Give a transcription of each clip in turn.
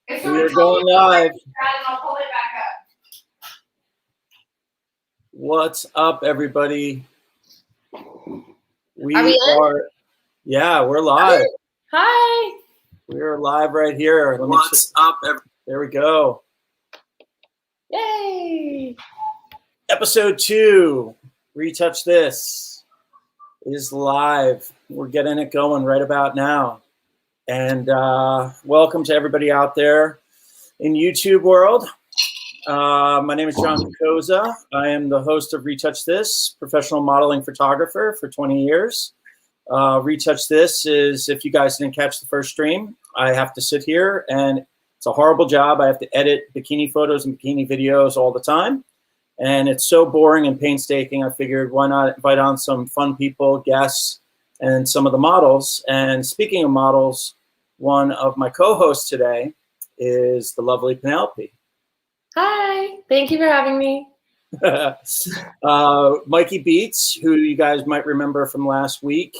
We're going live. What's up, everybody? We are, yeah, we're live. Hi. We're live right here. What's up, everybody? There we go. Yay. Episode 2, Retouch This, is live. We're getting it going right about now. And welcome to everybody out there in YouTube world. My name is John Cocozza. I am the host of Retouch This, professional modeling photographer for 20 years. Retouch This is, if you guys didn't catch the first stream, I have to sit here and it's a horrible job. I have to edit bikini photos and bikini videos all the time. And it's so boring and painstaking. I figured why not invite on some fun people, guests, and some of the models. And speaking of models, one of my co-hosts today is the lovely Penelope. Hi, thank you for having me. Mikey Beats, who you guys might remember from last week,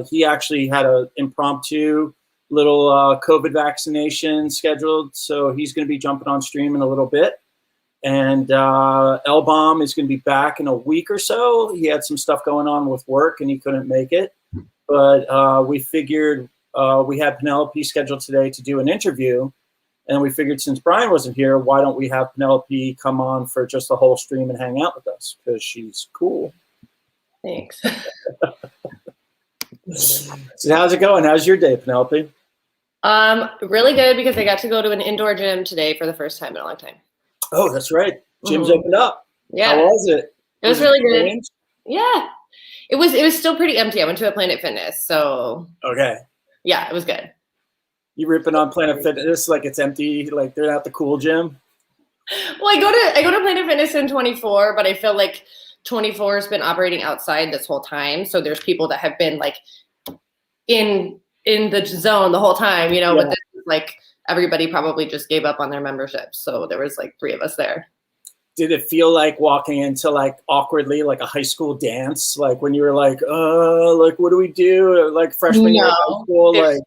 he actually had an impromptu little COVID vaccination scheduled, so he's going to be jumping on stream in a little bit. And L-Bomb is going to be back in a week or so. He had some stuff going on with work and he couldn't make it. But we figured we had Penelope scheduled today to do an interview. And we figured since Brian wasn't here, why don't we have Penelope come on for just the whole stream and hang out with us? Because she's cool. Thanks. So how's it going? How's your day, Penelope? Really good because I got to go to an indoor gym today for the first time in a long time. Oh, that's right. Gym's opened up. Yeah. How was it? It was really good. Yeah. It was still pretty empty. I went to a Planet Fitness, so okay. Yeah, it was good. You ripping on Planet Fitness like it's empty, like they're not the cool gym? Well, I go to Planet Fitness in 24, but I feel like 24 has been operating outside this whole time. So there's people that have been like in the zone the whole time, you know, but this is like everybody probably just gave up on their membership. So there was like 3 of us there. Did it feel like walking into like awkwardly like a high school dance? Like when you were like, like what do we do? Like freshman year of high school?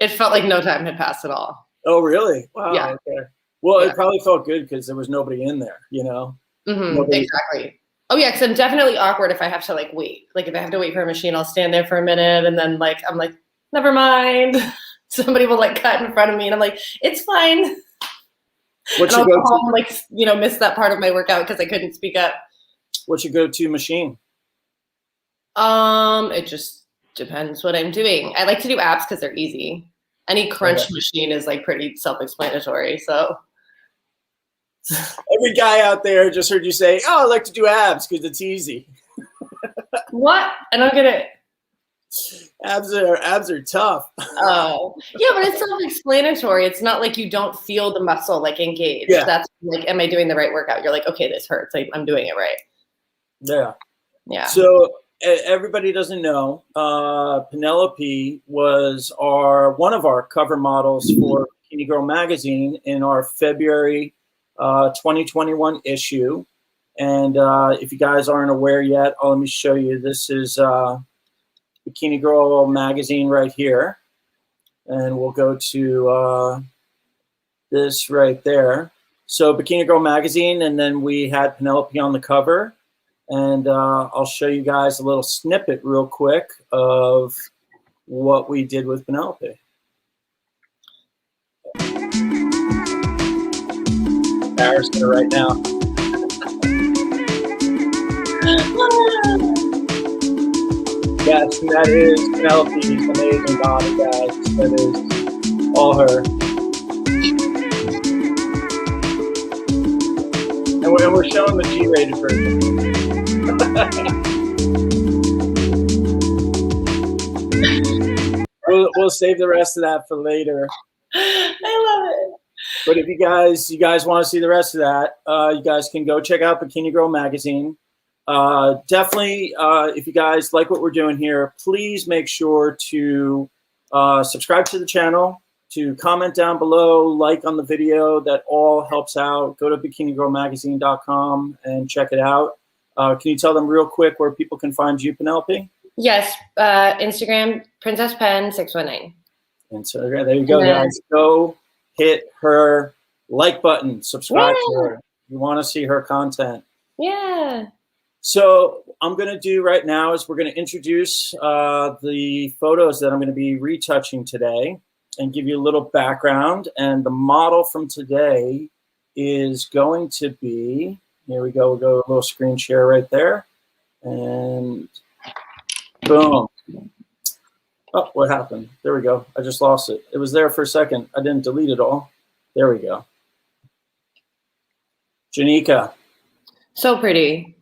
It felt like no time had passed at all. Oh, really? Wow. Yeah. Okay. Well, it probably felt good because there was nobody in there, you know? Mm-hmm, exactly. Oh, yeah, because I'm definitely awkward if I have to, like, wait. Like, if I have to wait for a machine, I'll stand there for a minute, and then, like, I'm like, never mind. Somebody will, like, cut in front of me, and I'm like, it's fine. What's your go-to? Home, like, you know, miss that part of my workout because I couldn't speak up. What's your go-to machine? It just depends what I'm doing. I like to do abs because they're easy. Any crunch machine is, like, pretty self-explanatory, so. Every guy out there just heard you say, oh, I like to do abs because it's easy. What? I don't get it. Abs are tough. Oh, yeah, but it's self-explanatory. It's not like you don't feel the muscle like engaged. Yeah. That's like, am I doing the right workout? You're like, okay, this hurts. I'm doing it right. Yeah. Yeah. So everybody doesn't know, Penelope was one of our cover models for Bikini Girl magazine in our February 2021 issue. And if you guys aren't aware yet, let me show you. This is Bikini Girl magazine right here. And we'll go to this right there. So Bikini Girl magazine, and then we had Penelope on the cover. And I'll show you guys a little snippet real quick of what we did with Penelope. Embarrassing her right now. Yes, that is Penelope's amazing body, guys. That is all her. And we're showing the G-rated version. We'll save the rest of that for later. I love it. But if you guys want to see the rest of that, you guys can go check out Bikini Girl magazine. Definitely, if you guys like what we're doing here, please make sure to subscribe to the channel, to comment down below, like on the video. That all helps out. Go to bikinigirlmagazine.com and check it out. Can you tell them real quick where people can find you, Penelope? Yes, Instagram, Princess Pen 619. And so there you go, guys. Go hit her like button, subscribe to Yeah. her. You want to see her content. Yeah. So I'm going to do right now is we're going to introduce the photos that I'm going to be retouching today and give you a little background. And the model from today is going to be, here we go, we'll go a little screen share right there. And boom. Oh, what happened? There we go. I just lost it. It was there for a second. I didn't delete it all. There we go. Janica. So pretty.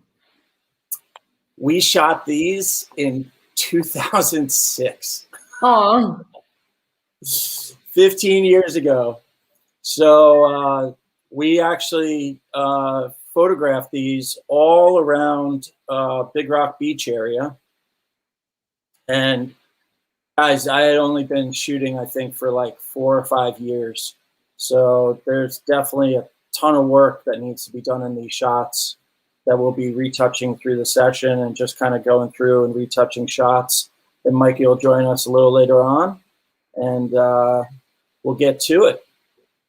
We shot these in 2006. Oh. 15 years ago. So we actually photographed these all around Big Rock Beach area. And guys, I had only been shooting, I think, for like 4 or 5 years. So there's definitely a ton of work that needs to be done in these shots that we'll be retouching through the session and just kind of going through and retouching shots. And Mikey will join us a little later on, and we'll get to it.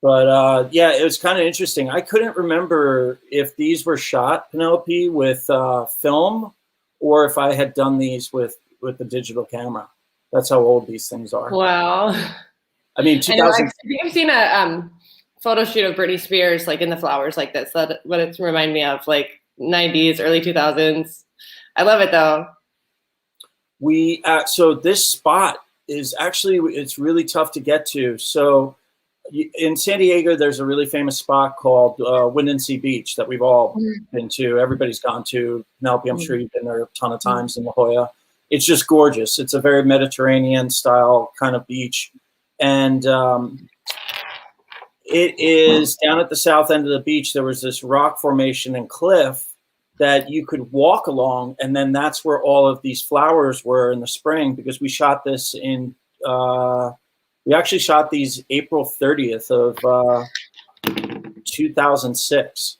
But yeah, it was kind of interesting. I couldn't remember if these were shot, Penelope, with film or if I had done these with the digital camera. That's how old these things are. Wow. I mean, 2000. I've seen a photo shoot of Britney Spears, like in the flowers like this. That's what it's remind me of, like 90s, early 2000s. I love it though. We so this spot is actually, it's really tough to get to. So in San Diego, there's a really famous spot called Windansea Beach that we've all been to. Everybody's gone to. Penelope, I'm sure you've been there a ton of times in La Jolla. It's just gorgeous. It's a very Mediterranean style kind of beach. And it is down at the south end of the beach. There was this rock formation and cliff that you could walk along. And then that's where all of these flowers were in the spring, because we shot this in, we actually shot these April 30th of 2006.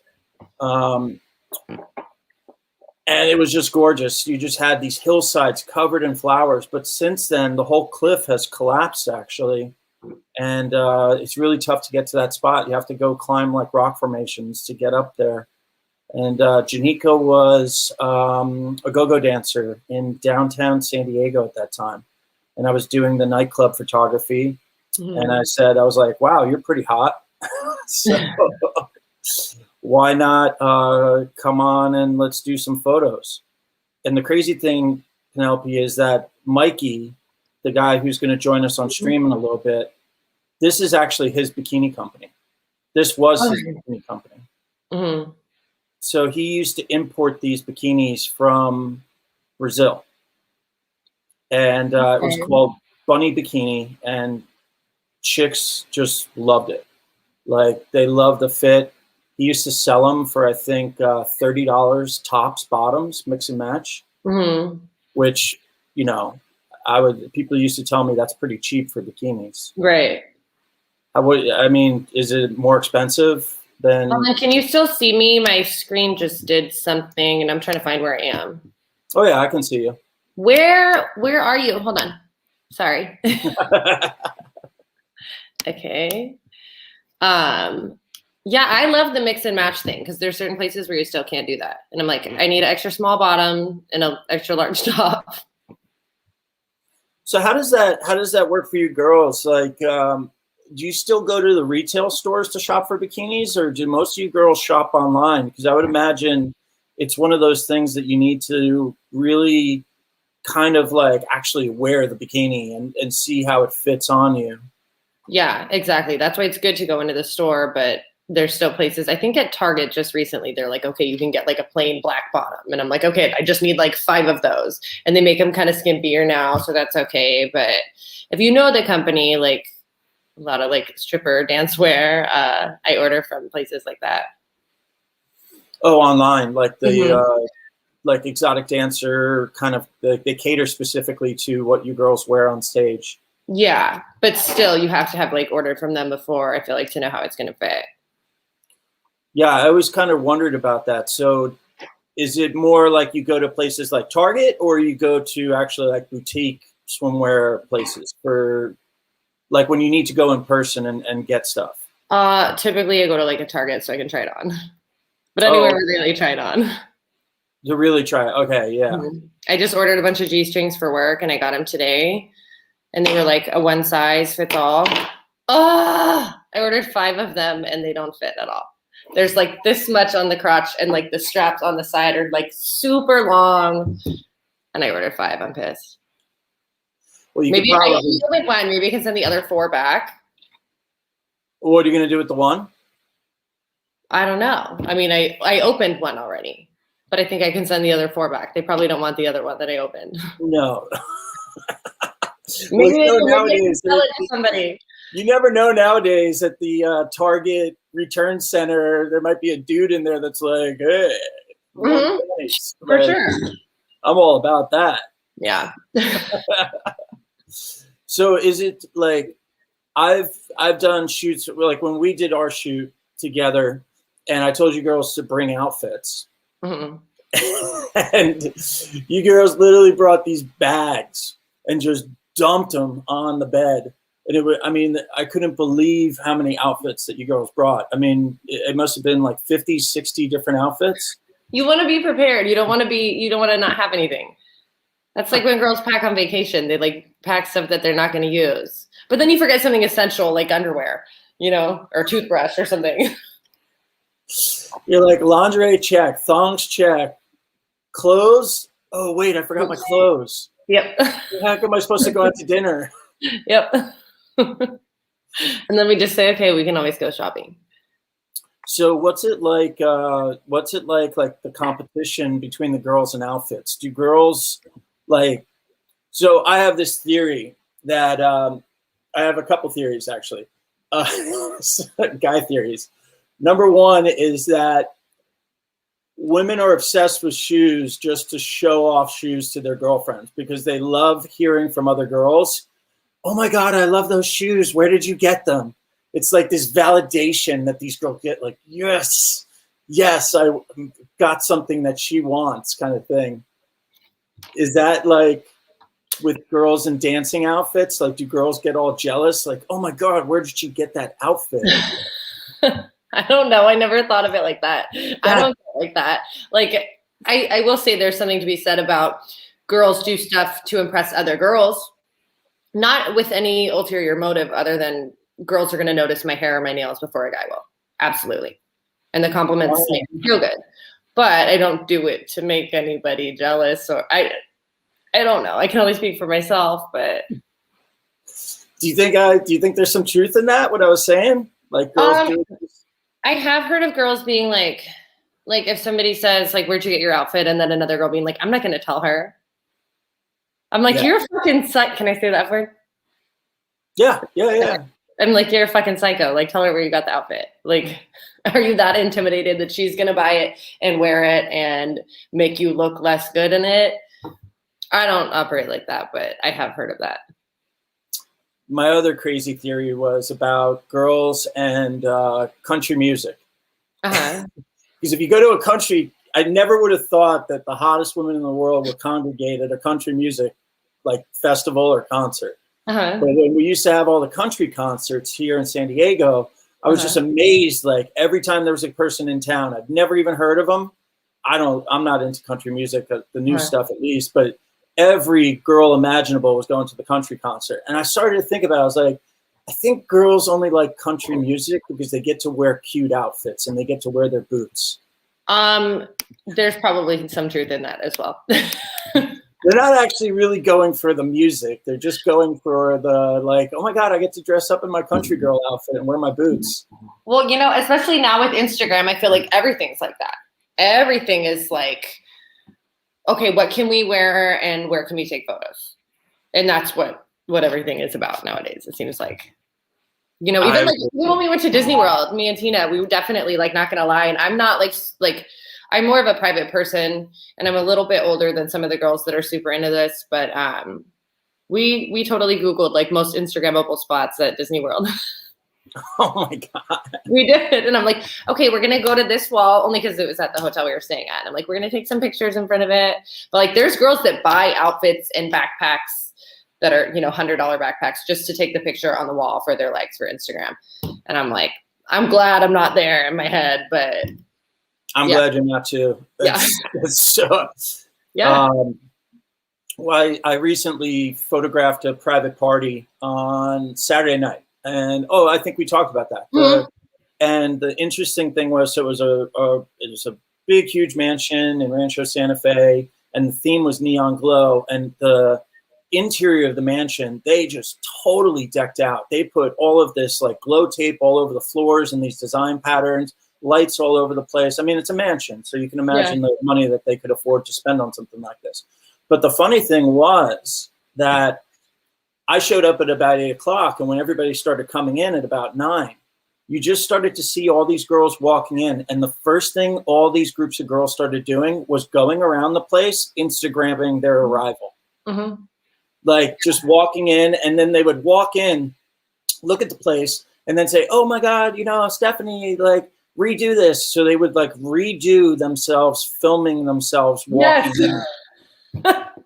And it was just gorgeous. You just had these hillsides covered in flowers. But since then, the whole cliff has collapsed, actually. And it's really tough to get to that spot. You have to go climb like rock formations to get up there. And Janica was a go-go dancer in downtown San Diego at that time. And I was doing the nightclub photography. And I said, I was like, wow, you're pretty hot. So why not come on and let's do some photos? And the crazy thing, Penelope, is that Mikey, the guy who's going to join us on stream in a little bit, this is actually his bikini company. This was his bikini company. So he used to import these bikinis from Brazil. And it was called Bunny Bikini, and chicks just loved it. Like, they loved the fit. He used to sell them for, I think, $30 tops, bottoms, mix and match, which, you know, people used to tell me that's pretty cheap for bikinis. Right. I mean, is it more expensive than? Can you still see me? My screen just did something, and I'm trying to find where I am. Oh yeah, I can see you. Where are you? Hold on. Sorry. Okay. Yeah, I love the mix and match thing, because there's certain places where you still can't do that. And I'm like, I need an extra small bottom and an extra large top. So how does that work for you girls? Like, do you still go to the retail stores to shop for bikinis, or do most of you girls shop online? Because I would imagine it's one of those things that you need to really kind of like actually wear the bikini and see how it fits on you. Yeah, exactly. That's why it's good to go into the store, but there's still places. I think at Target just recently, they're like, okay, you can get like a plain black bottom. And I'm like, okay, I just need like 5 of those. And they make them kind of skimpier now, so that's okay. But if you know the company, like a lot of like stripper dance wear, I order from places like that. Oh, online, like the like exotic dancer kind of, they cater specifically to what you girls wear on stage. Yeah, but still, you have to have like ordered from them before, I feel like, to know how it's going to fit. Yeah, I always kind of wondered about that. So is it more like you go to places like Target, or you go to actually like boutique swimwear places for Like when you need to go in person and get stuff? Typically I go to like a Target so I can try it on. But anywhere where they try it on. To really try it. Okay, yeah. Mm-hmm. I just ordered a bunch of G-strings for work and I got them today. And they were like a one size fits all. Oh, I ordered 5 of them and they don't fit at all. There's like this much on the crotch and like the straps on the side are like super long. And I ordered 5. I'm pissed. Well, maybe I only one. Maybe I can send the other 4 back. What are you going to do with the one? I don't know. I mean, I opened one already, but I think I can send the other 4 back. They probably don't want the other one that I opened. No. Maybe nowadays, sell it to somebody. You never know nowadays at the Target return center. There might be a dude in there that's like, hey, nice. For sure. I'm all about that. Yeah. So is it like I've done shoots like when we did our shoot together, and I told you girls to bring outfits, and you girls literally brought these bags and just dumped them on the bed. And it was, I mean, I couldn't believe how many outfits that you girls brought. I mean, it must have been like 50, 60 different outfits. You want to be prepared. You don't want to not have anything. That's like when girls pack on vacation. They like pack stuff that they're not going to use. But then you forget something essential like underwear, or toothbrush or something. You're like lingerie check, thongs check, clothes. Oh, wait, I forgot my clothes. Yep. How come am I supposed to go out to dinner? Yep. And then we just say, okay, we can always go shopping. So what's it like like the competition between the girls and outfits? Do girls so I have this theory that I have a couple theories actually, guy theories. Number one is that women are obsessed with shoes just to show off shoes to their girlfriends because they love hearing from other girls. Oh my God, I love those shoes. Where did you get them? It's like this validation that these girls get, like, yes, I got something that she wants kind of thing. Is that like with girls in dancing outfits? Like, do girls get all jealous? Like, oh my God, where did she get that outfit? I don't know. I never thought of it like that. I don't think like that. Like, I will say there's something to be said about girls do stuff to impress other girls, not with any ulterior motive other than girls are going to notice my hair or my nails before a guy will. Absolutely. And the compliments make me feel good. But I don't do it to make anybody jealous, or I don't know. I can only speak for myself, but do you think there's some truth in that, what I was saying? Like girls do it? I have heard of girls being like if somebody says like, where'd you get your outfit? And then another girl being like, I'm not going to tell her. I'm like, you're a fucking psycho. Can I say that word? Yeah. I'm like, you're a fucking psycho. Like, tell her where you got the outfit. Like, are you that intimidated that she's going to buy it and wear it and make you look less good in it? I don't operate like that, but I have heard of that. My other crazy theory was about girls and country music. Because if you go to a country, I never would have thought that the hottest women in the world would congregate at a country music like festival or concert. But when we used to have all the country concerts here in San Diego, I was just amazed. Like every time there was a person in town, I've never even heard of them. I'm not into country music, the new stuff at least, but every girl imaginable was going to the country concert. And I started to think about it. I was like, I think girls only like country music because they get to wear cute outfits and they get to wear their boots. There's probably some truth in that as well. They're not actually really going for the music. They're just going for the like, oh my God, I get to dress up in my country girl outfit and wear my boots. Well, especially now with Instagram, I feel like everything's like that. Everything is like, okay, what can we wear and where can we take photos? And that's what everything is about nowadays. It seems like, even like when we went to Disney World, me and Tina, we were definitely like, not gonna lie. And I'm not like I'm more of a private person and I'm a little bit older than some of the girls that are super into this, but we totally Googled like most Instagrammable spots at Disney World. Oh my God. We did. And I'm like, okay, we're going to go to this wall only because it was at the hotel we were staying at. I'm like, we're going to take some pictures in front of it. But like, there's girls that buy outfits and backpacks that are, $100 backpacks just to take the picture on the wall for their likes for Instagram. And I'm like, I'm glad I'm not there in my head, but I'm glad you're not too. It's so, well, I recently photographed a private party on Saturday night, and I think we talked about that. Mm-hmm. And the interesting thing was, so it was a big, huge mansion in Rancho Santa Fe, and the theme was neon glow. And the interior of the mansion, they just totally decked out. They put all of this like glow tape all over the floors and these design patterns, lights all over the place. I mean, it's a mansion, so you can imagine the money that they could afford to spend on something like this. But the funny thing was that I showed up at about 8 o'clock, and when everybody started coming in at about 9, you just started to see all these girls walking in. And the first thing all these groups of girls started doing was going around the place, Instagramming their arrival. Mm-hmm. Like just walking in, and then they would walk in, look at the place, and then say, oh my God, Stephanie, like, redo this. So they would like redo themselves, filming themselves walking in.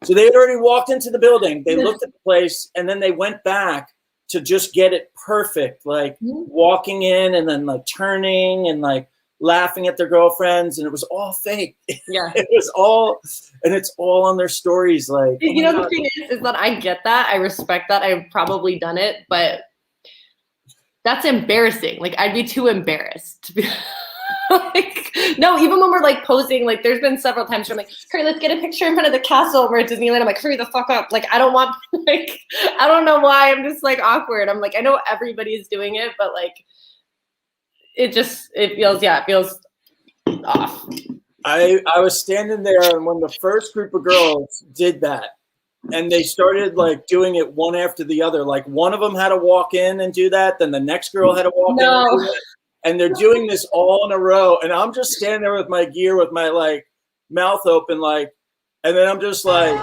So they had already walked into the building. They looked at the place, and then they went back to just get it perfect, like walking in and then like turning and like laughing at their girlfriends, and it was all fake. Yeah, it was all, and it's all on their stories. Like, the thing is that I get that, I respect that, I've probably done it, but that's embarrassing. Like, I'd be too embarrassed to be. Like, no, even when we're like posing, like there's been several times where I'm like, hurry, let's get a picture in front of the castle. We're at Disneyland. I'm like, hurry the fuck up. Like, I don't want, like, I don't know why. I'm just like awkward. I'm like, I know everybody's doing it, but like, it feels off. I was standing there, and when the first group of girls did that, and they started like doing it one after the other, like one of them had to walk in and do that, then the next girl had to walk in and do that. And they're doing this all in a row. And I'm just standing there with my gear, with my like mouth open, like, and then I'm just like,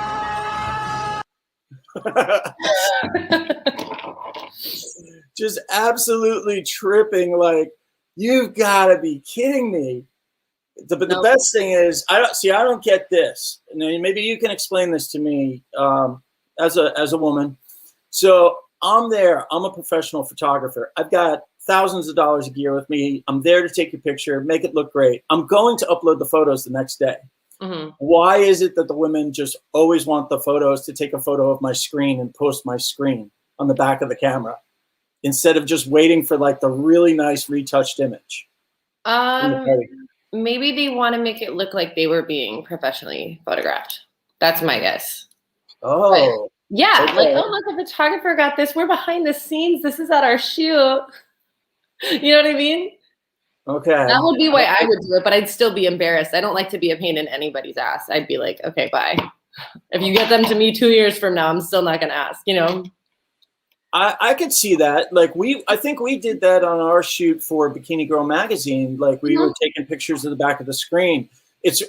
just absolutely tripping. Like, you've got to be kidding me. But the best thing is, I don't get this. And maybe you can explain this to me as a woman. So I'm there. I'm a professional photographer. I've got thousands of dollars of gear with me. I'm there to take your picture, make it look great. I'm going to upload the photos the next day. Mm-hmm. Why is it that the women just always want the photos to take a photo of my screen and post my screen on the back of the camera instead of just waiting for like the really nice retouched image? Maybe they want to make it look like they were being professionally photographed. That's my guess. Oh. But, yeah. Okay. Like, oh, look, the photographer got this. We're behind the scenes. This is at our shoot. You know what I mean? Okay. That would be why I would do it, but I'd still be embarrassed. I don't like to be a pain in anybody's ass. I'd be like, okay, bye. If you get them to me 2 years from now, I'm still not going to ask, I could see that. Like I think we did that on our shoot for Bikini Girl magazine. Like we were taking pictures of the back of the screen.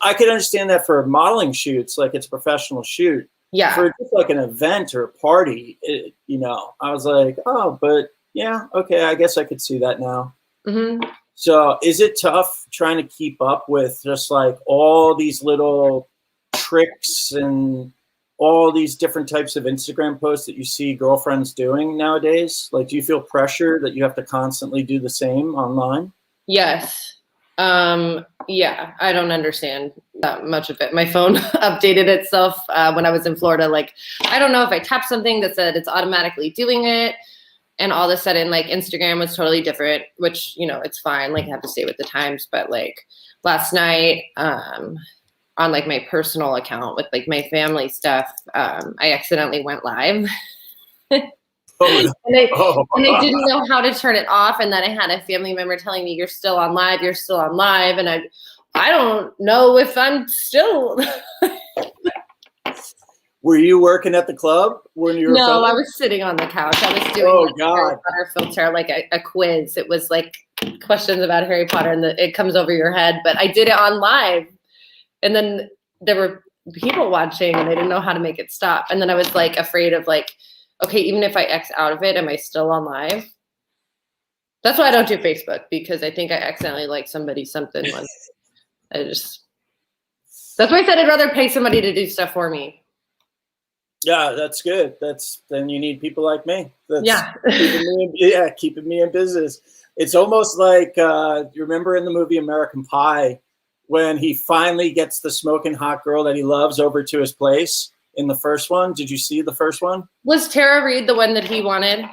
I could understand that for modeling shoots, like it's a professional shoot. Yeah. For just like an event or a party, I was like, oh, but yeah, okay, I guess I could see that now. Mm-hmm. So is it tough trying to keep up with just like all these little tricks and all these different types of Instagram posts that you see girlfriends doing nowadays? Like, do you feel pressure that you have to constantly do the same online? Yes. Yeah, I don't understand that much of it. My phone updated itself when I was in Florida. Like, I don't know if I tapped something that said it's automatically doing it. And all of a sudden, like, Instagram was totally different, which, it's fine. Like, I have to stay with the times. But, like, last night on, like, my personal account with, like, my family stuff, I accidentally went live. and I didn't know how to turn it off. And then I had a family member telling me, you're still on live. And I don't know if I'm still... Were you working at the club when you were No, I was sitting on the couch. I was doing Harry Potter filter, like a quiz. It was like questions about Harry Potter, and it comes over your head. But I did it on live, and then there were people watching, and I didn't know how to make it stop. And then I was like afraid of like, okay, even if I X out of it, am I still on live? That's why I don't do Facebook, because I think I accidentally liked something once. That's why I said I'd rather pay somebody to do stuff for me. Yeah, that's good. Then you need people like me. That's Yeah. keeping me in business. It's almost like you remember in the movie American Pie when he finally gets the smoking hot girl that he loves over to his place in the first one. Did you see the first one? Was Tara Reid the one that he wanted?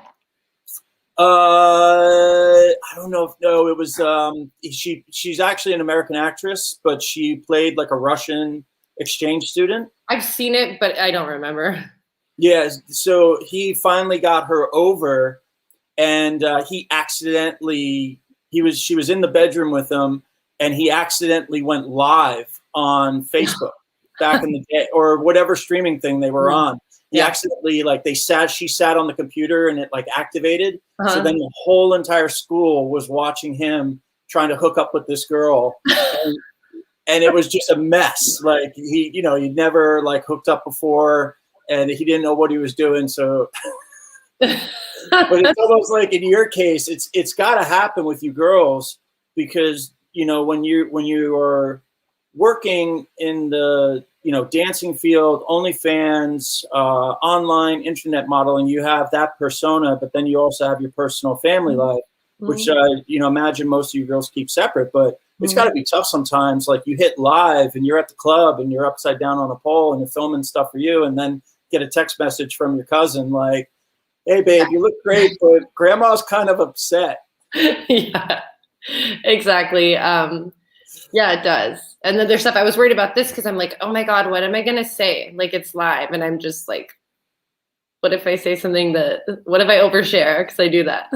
I don't know if no, it was she's actually an American actress, but she played like a Russian exchange student. I've seen it, but I don't remember. Yeah, so he finally got her over, and she was in the bedroom with him, and he accidentally went live on Facebook back in the day, or whatever streaming thing they were on. He accidentally, like, she sat on the computer and it like activated. So then the whole entire school was watching him trying to hook up with this girl. And it was just a mess. Like he'd never like hooked up before, and he didn't know what he was doing. So, but it's almost like in your case, it's got to happen with you girls, because when you are working in the dancing field, OnlyFans, online internet modeling, you have that persona, but then you also have your personal family life, which imagine most of you girls keep separate, but it's got to be tough sometimes. Like you hit live and you're at the club and you're upside down on a pole and you're filming stuff for you, and then get a text message from your cousin like, "Hey babe, you look great, but grandma's kind of upset." Yeah, exactly. Yeah, it does. And then there's stuff I was worried about this because I'm like, oh my God, what am I going to say? Like it's live. And I'm just like, what if I say something what if I overshare? Because I do that.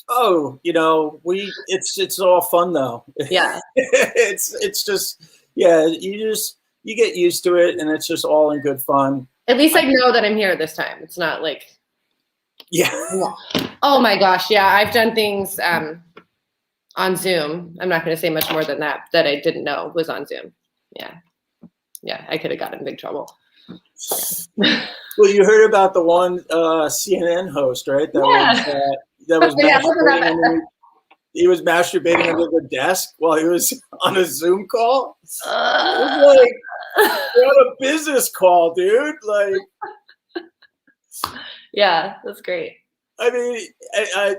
Oh, it's all fun though. Yeah. it's just, you get used to it, and it's just all in good fun. At least I know that I'm here this time. It's not like, yeah. Oh my gosh. Yeah. I've done things, on Zoom. I'm not going to say much more than that I didn't know was on Zoom. Yeah. Yeah. I could have gotten in big trouble. Yeah. Well, you heard about the one CNN host, right? That was masturbating. He was masturbating under the desk while he was on a Zoom call. It was like, you're on a business call, dude. Like, yeah, that's great. I mean,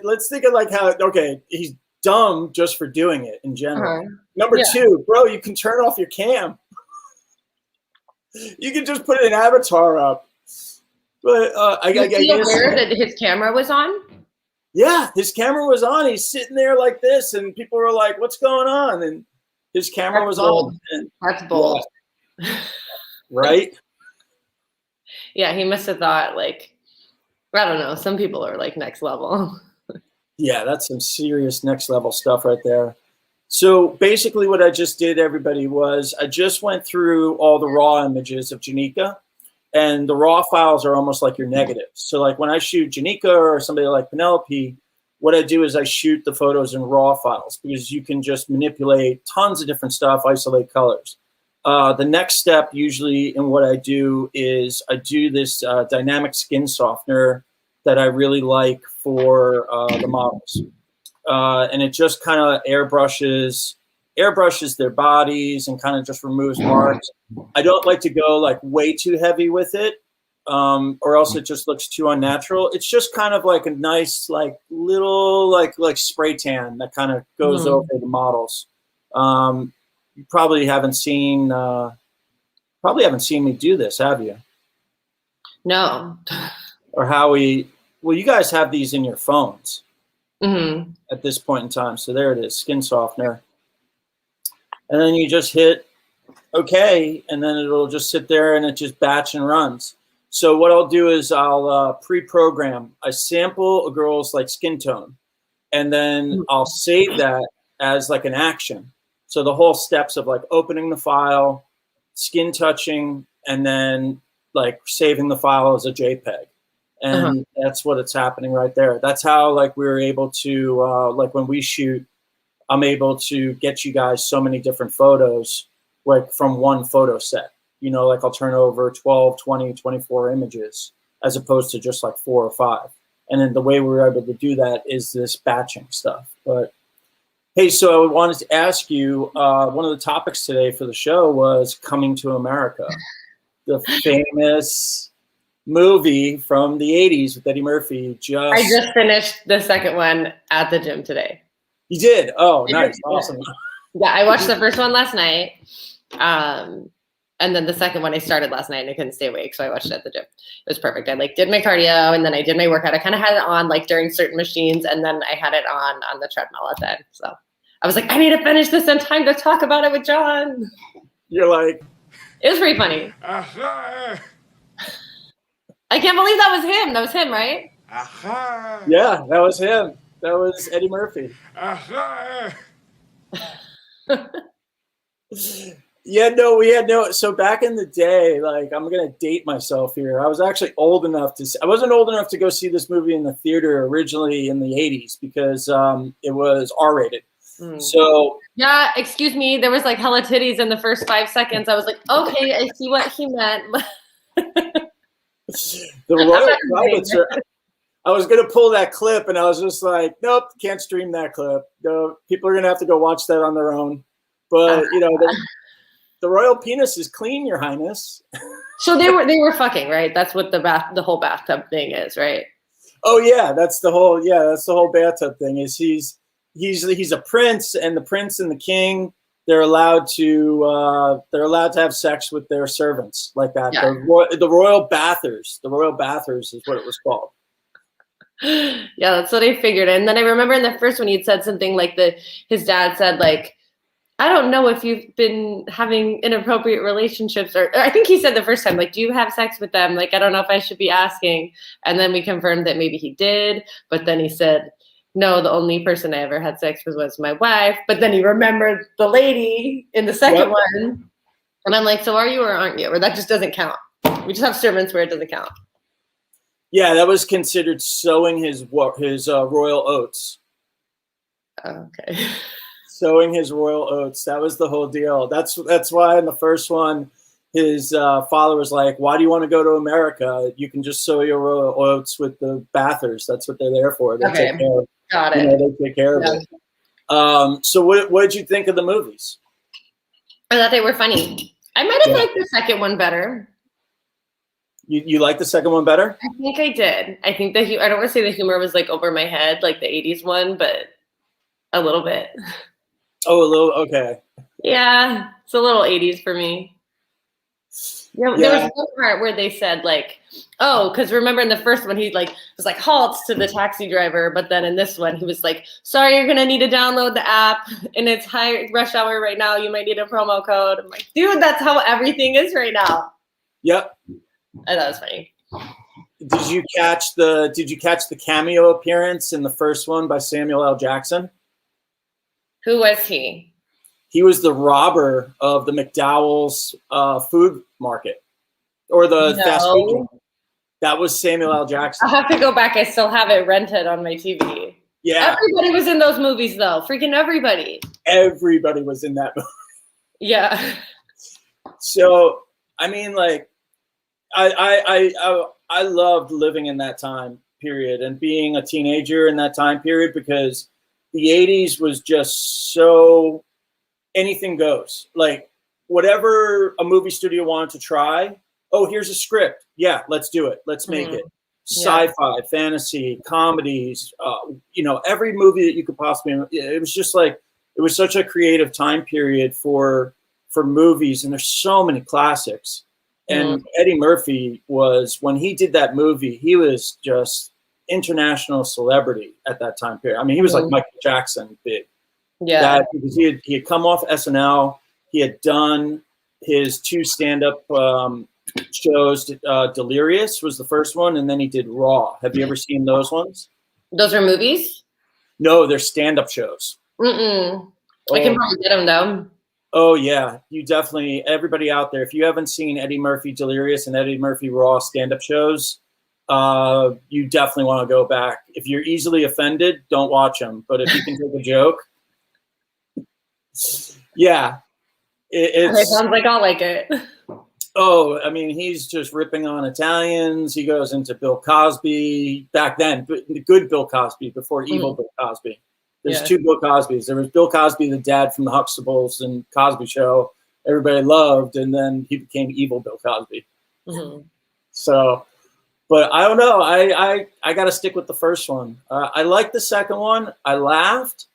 let's think of like how, okay, he's dumb just for doing it in general. Number two, bro, you can turn off your cam. You can just put an avatar up. But I guess aware that his camera was on? Yeah, his camera was on. He's sitting there like this, and people were like, "What's going on?" And his camera was on. And, that's bold. Yeah. Right? Yeah, he must have thought like, I don't know. Some people are like next level. Yeah, that's some serious next level stuff right there. So basically what I just did, everybody, was I just went through all the raw images of Janica, and the raw files are almost like your negatives. So like when I shoot Janica or somebody like Penelope, what I do is I shoot the photos in raw files, because you can just manipulate tons of different stuff, isolate colors. The next step usually in what I do is I do this dynamic skin softener that I really like for the models. And it just kind of airbrushes their bodies and kind of just removes marks. I don't like to go like way too heavy with it, or else it just looks too unnatural. It's just kind of like a nice, like little, like spray tan that kind of goes over the models. You probably haven't seen me do this, have you? No. Or well, you guys have these in your phones at this point in time. So there it is, skin softener. And then you just hit okay, and then it'll just sit there and it just batch and runs. So what I'll do is I'll pre-program. I sample a girl's like skin tone, and then I'll save that as like an action. So the whole steps of like opening the file, skin touching, and then like saving the file as a JPEG. And that's what it's happening right there. That's how like we're able to, like when we shoot, I'm able to get you guys so many different photos like from one photo set. Like I'll turn over 12, 20, 24 images as opposed to just like 4 or 5. And then the way we're able to do that is this batching stuff. But hey, so I wanted to ask you, one of the topics today for the show was coming to America. the famous movie from the 80s with Eddie Murphy. I just finished the second one at the gym today. You did? Oh, nice. Awesome. Yeah, I watched the first one last night. And then the second one I started last night and I couldn't stay awake, so I watched it at the gym. It was perfect. I did my cardio and then I did my workout. I kind of had it on during certain machines, and then I had it on the treadmill at the end. So I was like, I need to finish this in time to talk about it with John. You're like, it was pretty funny. I can't believe that was him. That was him, right? Yeah, that was him. That was Eddie Murphy. Yeah, no, we had no. So back in the day, I'm gonna date myself here. I was actually old enough I wasn't old enough to go see this movie in the theater originally in the 80s because it was R-rated. So yeah, excuse me, there was hella titties in the first 5 seconds. I was like, okay, I see what he meant. The Royal Privates are. I was gonna pull that clip, and I was just like, nope, can't stream that clip. No, people are gonna have to go watch that on their own. But the royal penis is clean, Your Highness. So they were fucking, right? That's what the whole bathtub thing is, right? Oh yeah, that's the whole bathtub thing. Is he's a prince, and the prince and the king, they're allowed to have sex with their servants like that. Yeah. The royal bathers. The royal bathers is what it was called. Yeah, that's what I figured. And then I remember in the first one he'd said something his dad said I don't know if you've been having inappropriate relationships, or I think he said the first time, do you have sex with them? I don't know if I should be asking. And then we confirmed that maybe he did, but then he said, no, the only person I ever had sex with was my wife. But then he remembered the lady in the second one. And I'm like, so are you or aren't you? Or that just doesn't count. We just have servants where it doesn't count. Yeah, that was considered sowing his royal oats. Okay. Sowing his royal oats. That was the whole deal. That's why in the first one, his father was like, why do you want to go to America? You can just sow your royal oats with the bathers. That's what they're there for. They take care of, got it. They take care of it. So what did you think of the movies? I thought they were funny. I might have liked the second one better. You liked the second one better? I think I did. I think I don't want to say the humor was over my head like the 80s one, but a little bit. Oh, a little, okay. Yeah, it's a little 80s for me. Yeah, there was one part where they said because remember in the first one he was halts to the taxi driver, but then in this one he was sorry, you're gonna need to download the app and it's high rush hour right now. You might need a promo code. I'm like, dude, that's how everything is right now. Yep. I thought it was funny. Did you catch the cameo appearance in the first one by Samuel L. Jackson? Who was he? He was the robber of the McDowell's food market, or the fast food. That was Samuel L. Jackson. I'll have to go back. I still have it rented on my TV. Yeah. Everybody was in those movies, though. Freaking everybody. Everybody was in that movie. Yeah. So, I mean, I loved living in that time period and being a teenager in that time period because the 80s was just so anything goes. Whatever a movie studio wanted to try, oh, here's a script. Yeah, let's do it. Let's make it. Sci-fi, fantasy, comedies, every movie that you could possibly. It was just it was such a creative time period for movies, and there's so many classics. And Eddie Murphy was, when he did that movie, he was just international celebrity at that time period. I mean, he was like Michael Jackson big. Yeah. Because he had come off SNL. He had done his 2 stand-up shows. Delirious was the first one, and then he did Raw. Have you ever seen those ones? Those are movies? No, they're stand-up shows. I can probably get them, though. Oh, yeah. You definitely, everybody out there, if you haven't seen Eddie Murphy Delirious and Eddie Murphy Raw stand-up shows, you definitely want to go back. If you're easily offended, don't watch them. But if you can take a joke, yeah. It sounds like I'll like it. Oh, I mean, he's just ripping on Italians. He goes into Bill Cosby back then, the good Bill Cosby before evil Bill Cosby. There's 2 Bill Cosbys. There was Bill Cosby, the dad from the Huxtables and Cosby Show, everybody loved, and then he became evil Bill Cosby. So, but I don't know. I got to stick with the first one. I liked the second one. I laughed.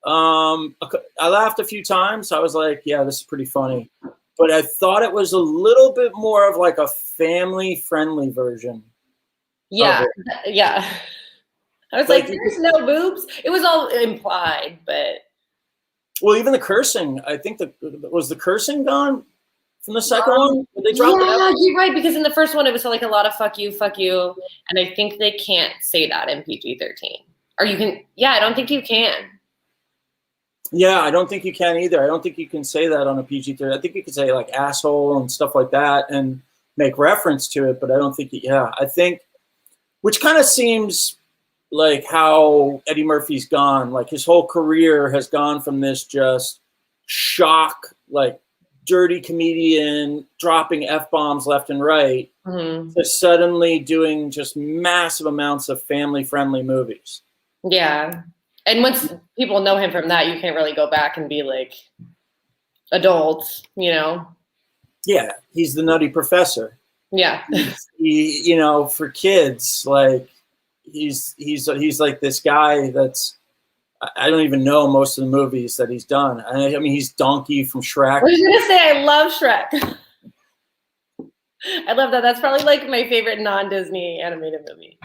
I laughed a few times. I was like, yeah, this is pretty funny. But I thought it was a little bit more of like a family-friendly version. Yeah, yeah. I was like, there's no boobs. It was all implied, but. Well, even the cursing, I think was the cursing gone from the second one? Did they drop it out? You're right, because in the first one, it was like a lot of fuck you. And I think they can't say that in PG-13. Or you can, I don't think you can. Yeah, I don't think you can either. I don't think you can say that on a PG-13. I think you can say like asshole and stuff like that and make reference to it, but I don't think, I think, which kind of seems like how Eddie Murphy's gone. Like his whole career has gone from this just shock, like dirty comedian dropping F-bombs left and right to suddenly doing just massive amounts of family-friendly movies. Yeah. And once people know him from that, you can't really go back and be like adults, you know? Yeah, he's the Nutty Professor. Yeah. He, you know, for kids, like he's like this guy that's, I don't even know most of the movies that he's done. I mean, he's Donkey from Shrek. I was gonna say I love Shrek. I love that. That's probably like my favorite non-Disney animated movie.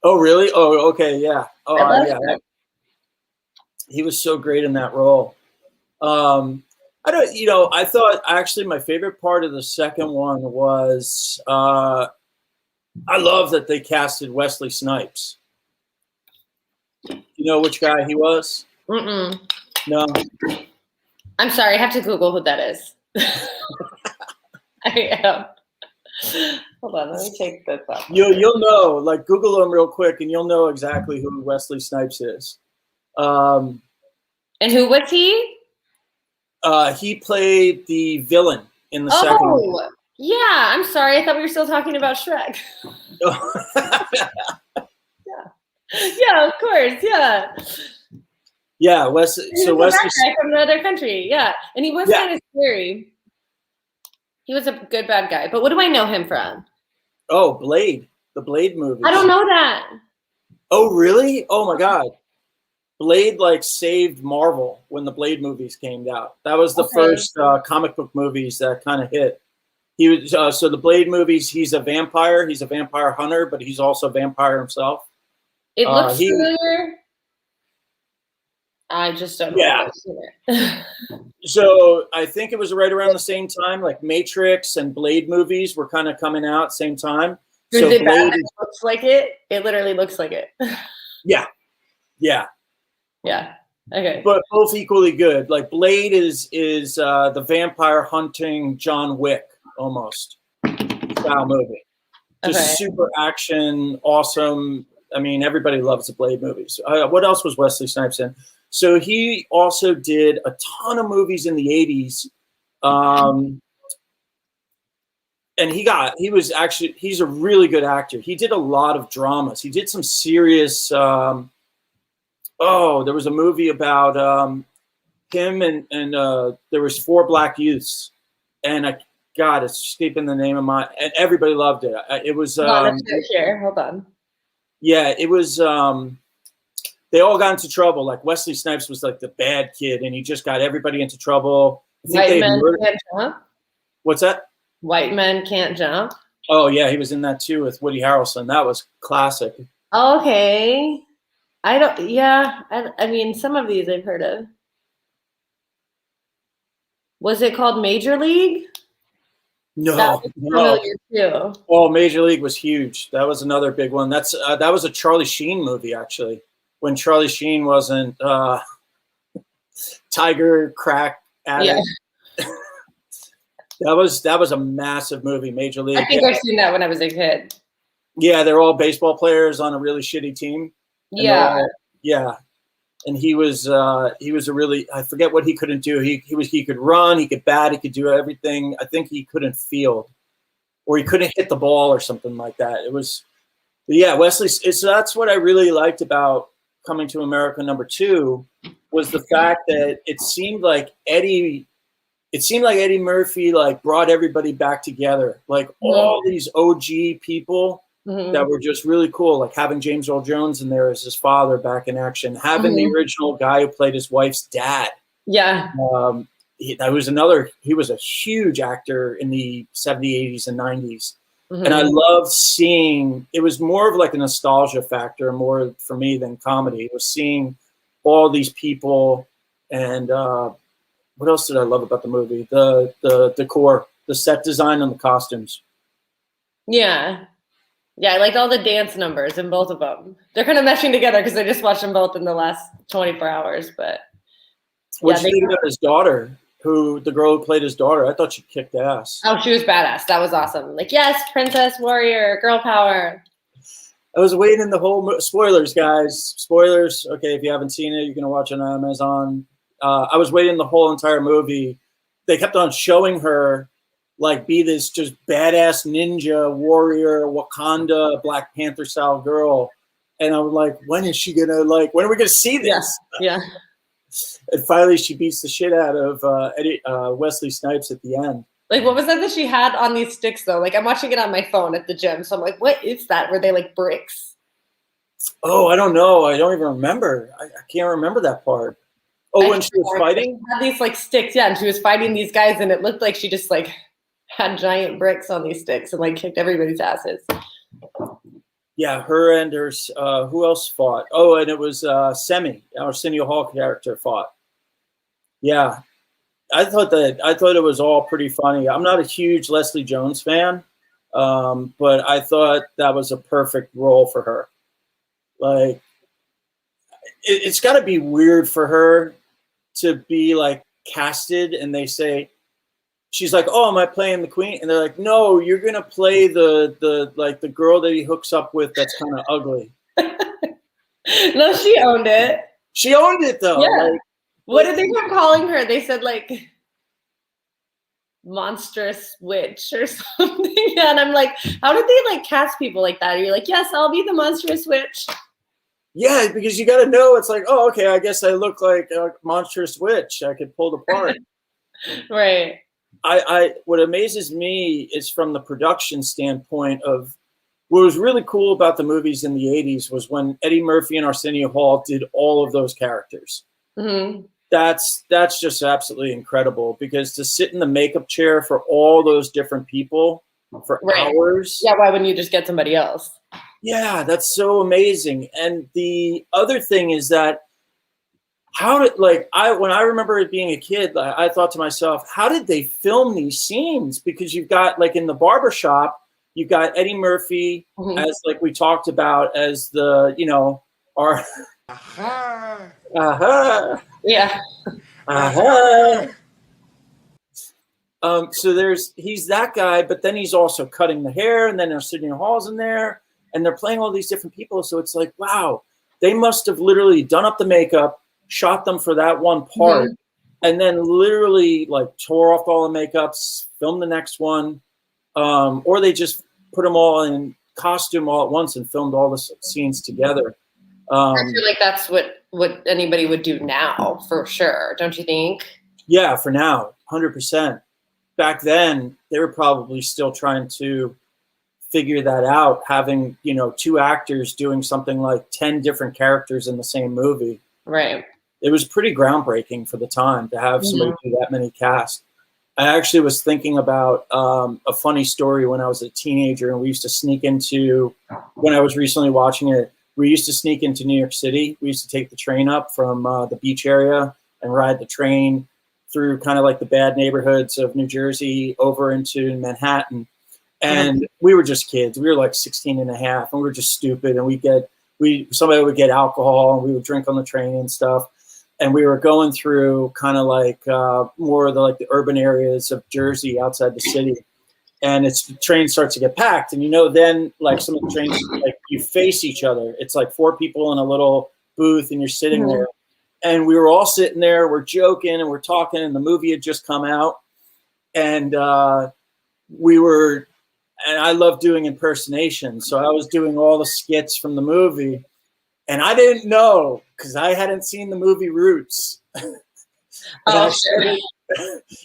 Oh, really? Oh, okay, yeah. Oh, yeah. Shrek. He was so great in that role. I thought actually my favorite part of the second one was I love that they casted Wesley Snipes. You know which guy he was? Mm-mm. No. I'm sorry, I have to Google who that is. I am. Hold on, let me take this up. You'll know, like Google him real quick, and you'll know exactly who Wesley Snipes is. And who was he? He played the villain in the second one. Oh, yeah. I'm sorry. I thought we were still talking about Shrek. Yeah, of course. Yeah. Yeah, Wesley. So Wesley guy from another country. Yeah, and he was kind of scary. He was a good bad guy. But what do I know him from? Oh, Blade, the Blade movie. I don't know that. Oh, really? Oh my God. Blade like saved Marvel when the Blade movies came out. That was the first comic book movies that kind of hit. He was so the Blade movies. He's a vampire. He's a vampire hunter, but he's also a vampire himself. It looks familiar. I just don't know. Yeah. So I think it was right around the same time, like Matrix and Blade movies were kind of coming out at the same time. So Blade looks like it. It literally looks like it. Yeah. Yeah. Yeah. Okay. But both equally good. Like Blade is the vampire hunting John Wick almost style movie. Just super action, awesome. I mean, everybody loves the Blade movies. What else was Wesley Snipes in? So he also did a ton of movies in the 80s. And he's a really good actor. He did a lot of dramas. He did some serious, there was a movie about him and there was 4 black youths. And God, it's escaping the name of and everybody loved it. It was. Here, hold on. Yeah, it was. They all got into trouble. Like Wesley Snipes was like the bad kid, and he just got everybody into trouble. White men can't jump. What's that? White men can't jump. Oh yeah, he was in that too with Woody Harrelson. That was classic. Okay, I mean, some of these I've heard of. Was it called Major League? No. Familiar too. Oh, Major League was huge. That was another big one. That was a Charlie Sheen movie actually. When Charlie Sheen wasn't Tiger crack addict. Yeah. that was a massive movie, Major League. I think I've seen that when I was a kid. Yeah, they're all baseball players on a really shitty team. Yeah. Yeah. And he was a really, I forget what he couldn't do. He could run, he could bat, he could do everything. I think he couldn't field, or he couldn't hit the ball or something like that. It was, yeah, Wesley. So that's what I really liked about Coming to America #2 was the fact that it seemed like Eddie it seemed like Eddie Murphy like brought everybody back together, like all these OG people that were just really cool, like having James Earl Jones in there as his father back in action, having the original guy who played his wife's dad. Yeah. He was a huge actor in the 70s, 80s, and 90s. And I loved seeing, it was more of like a nostalgia factor, more for me than comedy. It was seeing all these people. And what else did I love about the movie? The decor, the set design, and the costumes. Yeah. Yeah, I liked all the dance numbers in both of them. They're kind of meshing together because I just watched them both in the last 24 hours. But What'd you think about his daughter? The girl who played his daughter? I thought she kicked ass. Oh, she was badass. That was awesome. Like, yes, princess, warrior, girl power. I was waiting the whole spoilers, guys. Spoilers. Okay, if you haven't seen it, you're gonna watch it on Amazon. I was waiting the whole entire movie. They kept on showing her like be this just badass ninja warrior, Wakanda, Black Panther style girl, and I was like, when is she gonna when are we gonna see this? Yeah. And finally, she beats the shit out of Wesley Snipes at the end. Like, what was that she had on these sticks, though? Like, I'm watching it on my phone at the gym, so I'm like, what is that? Were they like bricks? Oh, I don't know. I don't even remember. I can't remember that part. Oh, when she was fighting? She had these like sticks, yeah, and she was fighting these guys, and it looked like she just like had giant bricks on these sticks and like kicked everybody's asses. Yeah, her and her, who else fought? Oh, and it was Semi, our Arsenio Hall character fought. Yeah, I thought it was all pretty funny. I'm not a huge Leslie Jones fan, but I thought that was a perfect role for her. Like, it's got to be weird for her to be like casted, and they say, she's like, "Oh, am I playing the queen?" And they're like, "No, you're gonna play the girl that he hooks up with that's kind of ugly." No, she owned it. She owned it though. Yeah. What did they keep calling her? They said like monstrous witch or something. Yeah, and I'm like, how did they like cast people like that? And you're like, yes, I'll be the monstrous witch. Yeah, because you got to know. It's like, oh, okay, I guess I look like a monstrous witch. I could pull the part. Right. What amazes me is from the production standpoint of what was really cool about the movies in the 80s was when Eddie Murphy and Arsenio Hall did all of those characters. That's just absolutely incredible, because to sit in the makeup chair for all those different people for hours. Yeah, why wouldn't you just get somebody else? Yeah, that's so amazing. And the other thing is that when I remember it being a kid, I thought to myself, how did they film these scenes? Because you've got like in the barbershop, you've got Eddie Murphy as like we talked about as the, our Yeah. So he's that guy, but then he's also cutting the hair, and then Arsenio Hall's in there, and they're playing all these different people. So it's like, wow, they must have literally done up the makeup, shot them for that one part, and then literally like tore off all the makeups, filmed the next one, or they just put them all in costume all at once and filmed all the scenes together. I feel like that's what anybody would do now, for sure. Don't you think? Yeah, for now, 100%. Back then, they were probably still trying to figure that out, having, two actors doing something like 10 different characters in the same movie. Right. It was pretty groundbreaking for the time to have somebody do that many casts. I actually was thinking about a funny story when I was a teenager, and we used to sneak into, when I was recently watching it, we used to sneak into New York City. We used to take the train up from the beach area and ride the train through kind of like the bad neighborhoods of New Jersey over into Manhattan. And we were just kids. We were like 16 and a half, and we were just stupid. And somebody would get alcohol, and we would drink on the train and stuff. And we were going through kind of like more of the urban areas of Jersey outside the city. And the train starts to get packed. And, then like some of the trains, like you face each other. It's like 4 people in a little booth, and you're sitting there. And we were all sitting there, we're joking and we're talking, and the movie had just come out. And and I love doing impersonations. So I was doing all the skits from the movie. And I didn't know, because I hadn't seen the movie Roots. Oh, shit.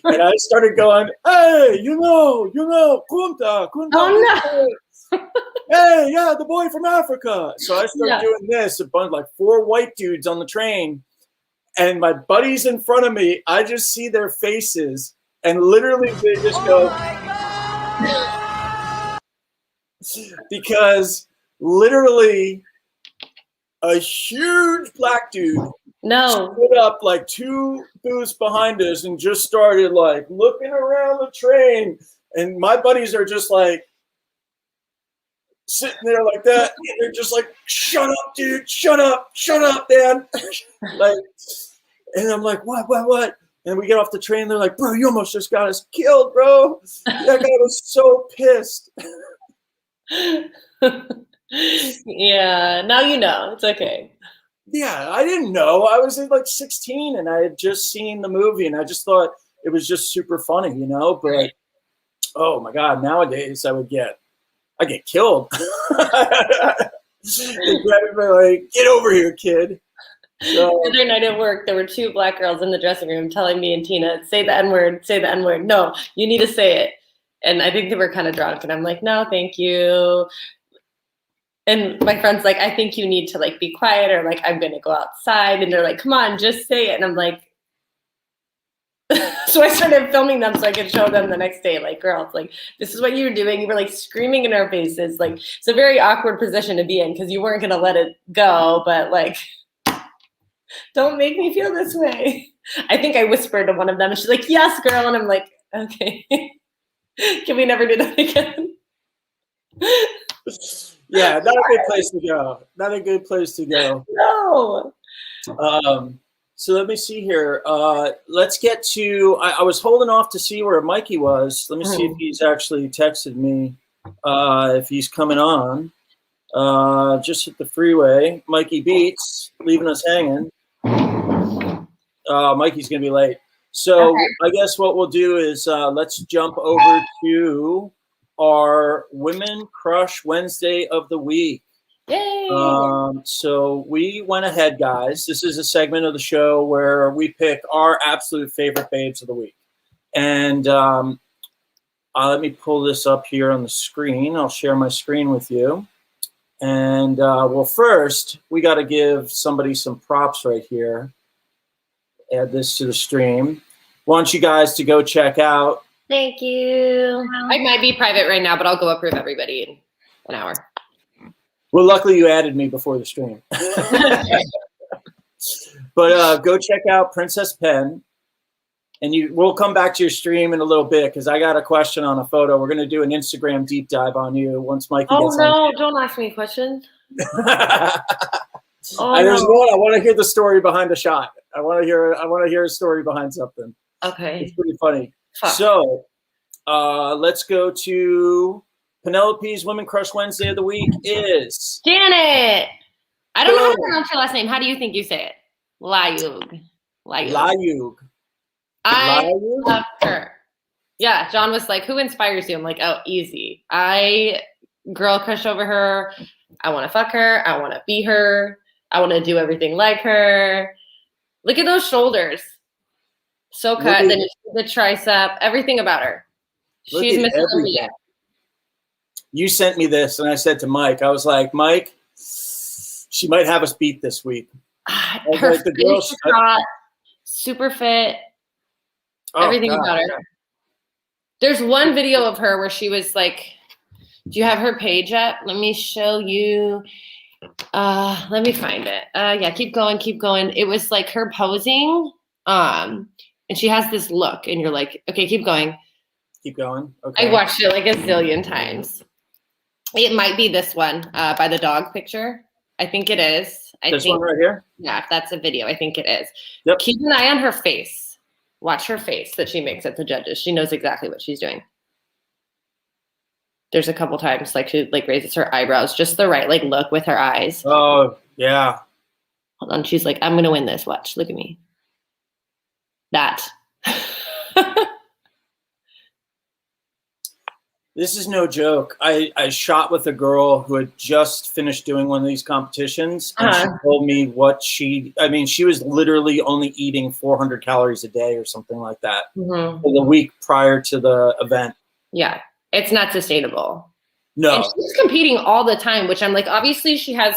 And I started going, hey, kunta, Oh, no. Hey, yeah, the boy from Africa. So I started Yeah. doing this, a bunch like 4 white dudes on the train. And my buddies in front of me, I just see their faces. And literally they just go, because literally a huge black dude No. stood up like 2 booths behind us and just started like looking around the train. And my buddies are just like sitting there like that. And they're just like, shut up, dude. Shut up, man. Like, and I'm like, what? And we get off the train. They're like, bro, you almost just got us killed, bro. That guy was so pissed. Yeah, now you know. It's okay. Yeah, I didn't know. I was like 16 and I had just seen the movie and I just thought it was just super funny, but oh my God, nowadays I get killed. They grab me like, get over here, kid. So, The other night at work, there were 2 black girls in the dressing room telling me and Tina, say the N-word, say the N-word. No, you need to say it. And I think they were kind of drunk and I'm like, no, thank you. And my friend's like, I think you need to like be quiet or like, I'm going to go outside. And they're like, come on, just say it. And I'm like, so I started filming them so I could show them the next day, like, girls, like, this is what you were doing. You were like screaming in our faces. Like, it's a very awkward position to be in because you weren't going to let it go. But like, don't make me feel this way. I think I whispered to one of them and she's like, yes, girl. And I'm like, okay, can we never do that again? yeah, not a good place to go. Not a good place to go. No. So let me see here. Let's get to, I was holding off to see where Mikey was. Let me see if he's actually texted me, if he's coming on. Just hit the freeway. Mikey Beats, leaving us hanging. Mikey's going to be late. So okay. I guess what we'll do is let's jump over to our Women Crush Wednesday of the week. Yay! So we went ahead, guys. This is a segment of the show where we pick our absolute favorite babes of the week. And let me pull this up here on the screen. I'll share my screen with you. And well, first, we got to give somebody some props right here. Add this to the stream. Want you guys to go check out. Thank you. I might be private right now, but I'll go approve everybody in an hour. Well, luckily you added me before the stream. But go check out Princess Pen. And we'll come back to your stream in a little bit because I got a question on a photo. We're going to do an Instagram deep dive on you once Mikey gets on. Oh, no, don't ask me questions. There's one. I want to hear the story behind a shot. I want to hear a story behind something. Okay. It's pretty funny. Fuck. So let's go to Penelope's Women Crush Wednesday of the week is Janet. I don't know how to pronounce your last name. How do you think you say it? Layug. I love her. Yeah, John was like, who inspires you? I'm like, oh, easy. I girl crush over her. I want to fuck her. I want to be her. I want to do everything like her. Look at those shoulders. So cut. Then the tricep. Everything about her. She's Miss Olympia. You sent me this, and I said to Mike, I was like, Mike, she might have us beat this week. Her like, face is hot, super fit. Everything about her. There's one video of her where she was like, do you have her page up? Let me show you. Let me find it. Yeah, keep going. It was like her posing. And she has this look and you're like, okay, keep going. Keep going. Okay. I watched it like a zillion times. It might be this one by the dog picture. I think it is. This one right here? Yeah, if that's a video, I think it is. Yep. Keep an eye on her face. Watch her face that she makes at the judges. She knows exactly what she's doing. There's a couple times like she like raises her eyebrows just the right like look with her eyes. Oh, yeah. Hold on. She's like, I'm going to win this. Watch. Look at me. That. This is no joke. I shot with a girl who had just finished doing one of these competitions, and she told me she was literally only eating 400 calories a day or something like that for the week prior to the event. Yeah, it's not sustainable. No. And she's competing all the time, which I'm like, obviously she has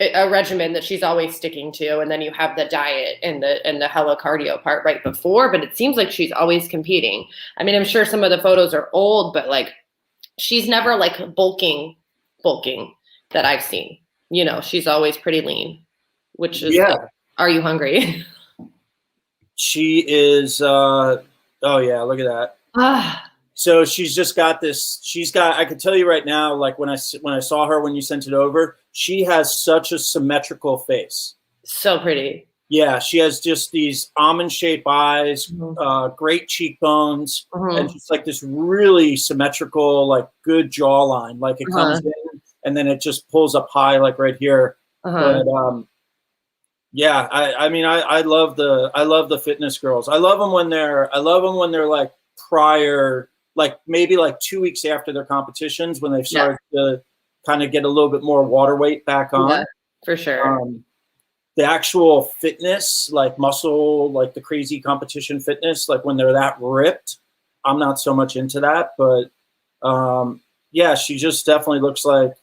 a regimen that she's always sticking to, and then you have the diet and the hella cardio part right before, but it seems like she's always competing. I mean, I'm sure some of the photos are old, but like she's never like bulking that I've seen. You know, she's always pretty lean, which is like, are you hungry? She is oh yeah, look at that. So she's just got this, I can tell you right now, like when I saw her, when you sent it over, she has such a symmetrical face. So pretty. Yeah, she has just these almond-shaped eyes, great cheekbones, and just like this really symmetrical, like good jawline. Like it comes in and then it just pulls up high, like right here. But yeah, I mean, I love the fitness girls. I love them when they're like prior, like maybe like 2 weeks after their competitions, when they've started to kind of get a little bit more water weight back on. Yeah, for sure. The actual fitness, like muscle, like the crazy competition fitness, like when they're that ripped, I'm not so much into that. But yeah, she just definitely looks like.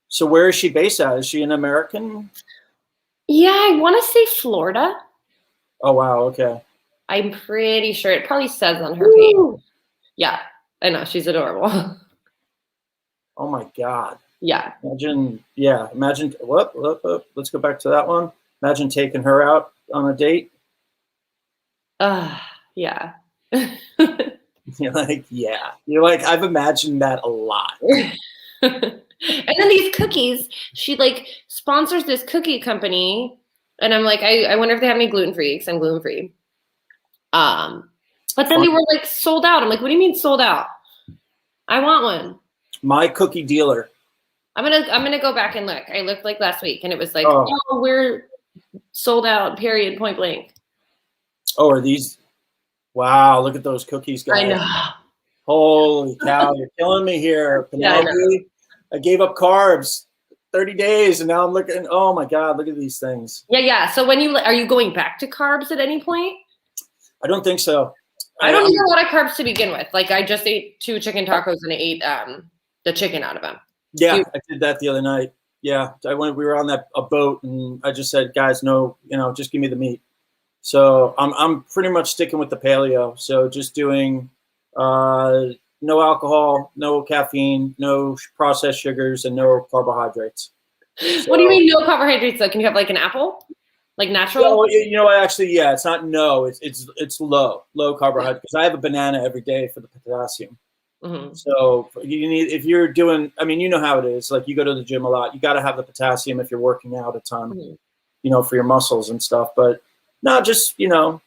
So where is she based at? Is she an American? Yeah, I want to say Florida. Oh, wow. Okay. I'm pretty sure it probably says on her page. Yeah, I know. She's adorable. Oh, my God. Yeah. Imagine, let's go back to that one. Imagine taking her out on a date. Yeah. You're like, yeah. You're like, I've imagined that a lot. And then these cookies, she like sponsors this cookie company. And I'm like, I wonder if they have any gluten-free, because I'm gluten-free. But then they were like sold out. I'm like, what do you mean sold out? I want one. My cookie dealer. I'm gonna go back and look. I looked like last week, and it was like, oh, we're sold out. Period. Point blank. Oh, are these? Wow! Look at those cookies, guys. I know. Holy cow! You're killing me here, Penelope. Yeah, I gave up carbs 30 days, and now I'm looking. Oh my God! Look at these things. Yeah. So are you going back to carbs at any point? I don't think so. I don't eat a lot of carbs to begin with. Like I just ate 2 chicken tacos and I ate the chicken out of them. Yeah, I did that the other night. Yeah, we were on a boat, and I just said, guys, no, just give me the meat. So I'm pretty much sticking with the paleo. So just doing no alcohol, no caffeine, no processed sugars, and no carbohydrates. So, what do you mean no carbohydrates? Though? Can you have like an apple, like natural? Actually, yeah, it's not no, it's low carbohydrate, because I have a banana every day for the potassium. So if you're doing, I mean, you know how it is. Like you go to the gym a lot, you got to have the potassium if you're working out a ton, for your muscles and stuff. But no, just, kind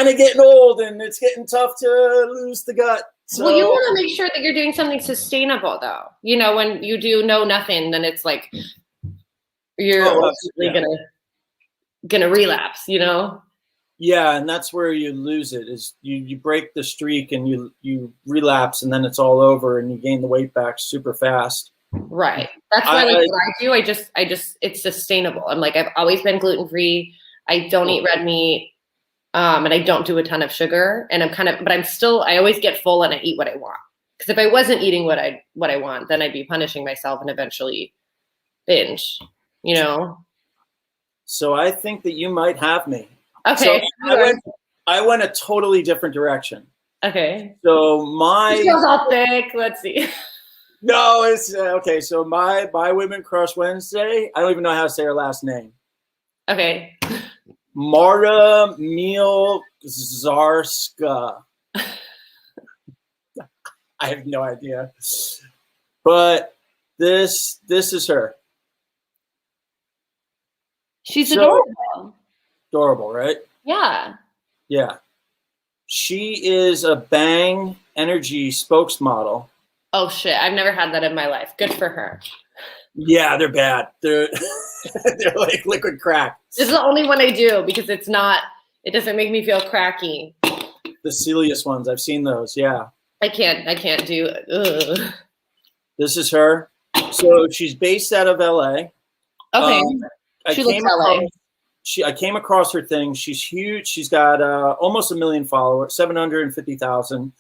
of getting old, and it's getting tough to lose the gut. So, well, you want to make sure that you're doing something sustainable, though. When you do nothing, then it's like you're gonna relapse. Yeah, and that's where you lose it. Is you break the streak and you relapse, and then it's all over, and you gain the weight back super fast. Right. That's why what I do. I just it's sustainable. I'm like, I've always been gluten-free. I don't eat red meat. And I don't do a ton of sugar, and I always get full and I eat what I want. Because if I wasn't eating what I want, then I'd be punishing myself and eventually binge, So I think that you might have me. Okay. So I went a totally different direction. Okay. So It goes all thick. Let's see. No, it's okay. So my Women Crush Wednesday, I don't even know how to say her last name. Okay. Marta Mielzarska. I have no idea. But this is her. She's adorable. Adorable, right? Yeah. Yeah. She is a Bang Energy spokesmodel. Oh shit! I've never had that in my life. Good for her. Yeah, they're bad. They're like liquid crack. This is the only one I do because it doesn't make me feel cracky. the silliest ones. I've seen those. Yeah. I can't do. Ugh. This is her. So she's based out of LA. Okay. I She came looks LA. across, I came across her thing. She's huge. She's got almost 1 million followers, 750,000.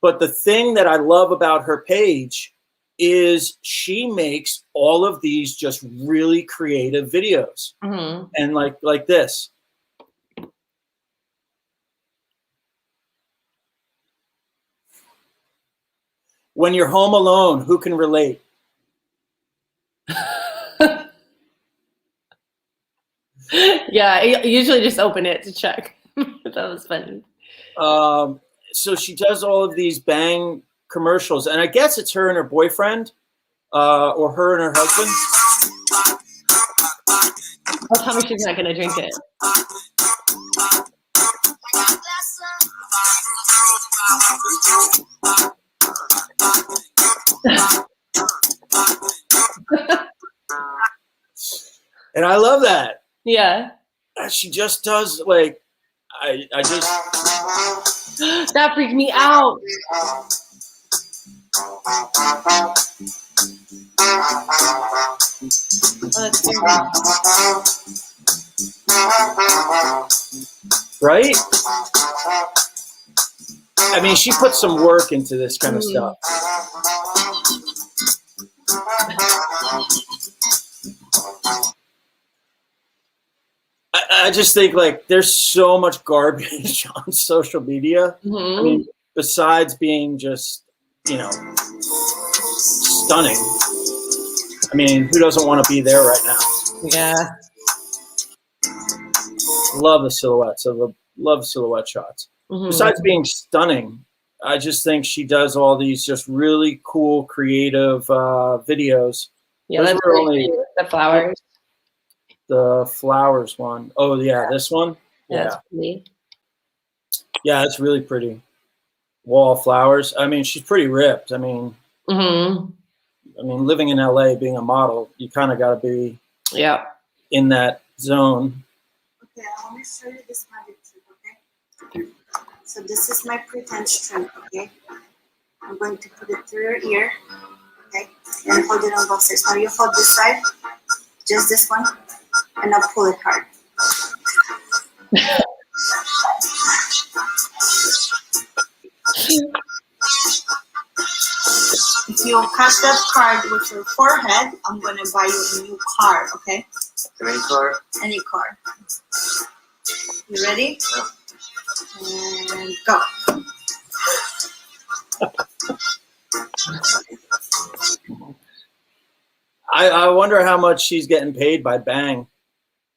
But the thing that I love about her page is she makes all of these just really creative videos. Mm-hmm. And like this. When you're home alone, who can relate? Yeah, I usually just open it to check. That was funny. So she does all of these bang commercials, and I guess it's her and her boyfriend, or her and her husband. Oh, tell me she's not gonna drink it. And I love that. Yeah. She just does like, I just. That freaked me out. Right? I mean, she put some work into this kind of stuff. I just think like there's so much garbage on social media. Mm-hmm. I mean, besides being just, stunning. I mean, who doesn't want to be there right now? Yeah. Love the silhouettes. Love silhouette shots. Mm-hmm. Besides being stunning, I just think she does all these just really cool, creative videos. Yeah, that's really cute. The flowers. The flowers one. Oh yeah, this one. Yeah, that's pretty. Yeah, it's really pretty. Wall flowers. I mean, she's pretty ripped. I mean, living in LA, being a model, you kind of got to be in that zone. Okay, I want to show you this magic trick, okay? So this is my pretend string, okay? I'm going to put it through your ear, okay? And hold it on both sides. Now you hold this side, just this one, and now pull it hard. If you cut that card with your forehead, I'm going to buy you a new card, okay? Any card? Any card. You ready? And go. I wonder how much she's getting paid by Bang.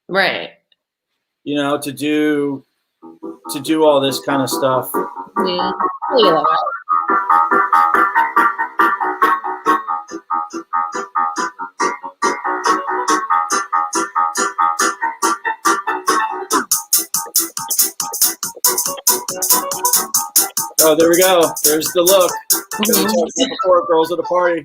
Right. To do all this kind of stuff. Yeah. Oh, there we go. There's the look. Before girls at a party.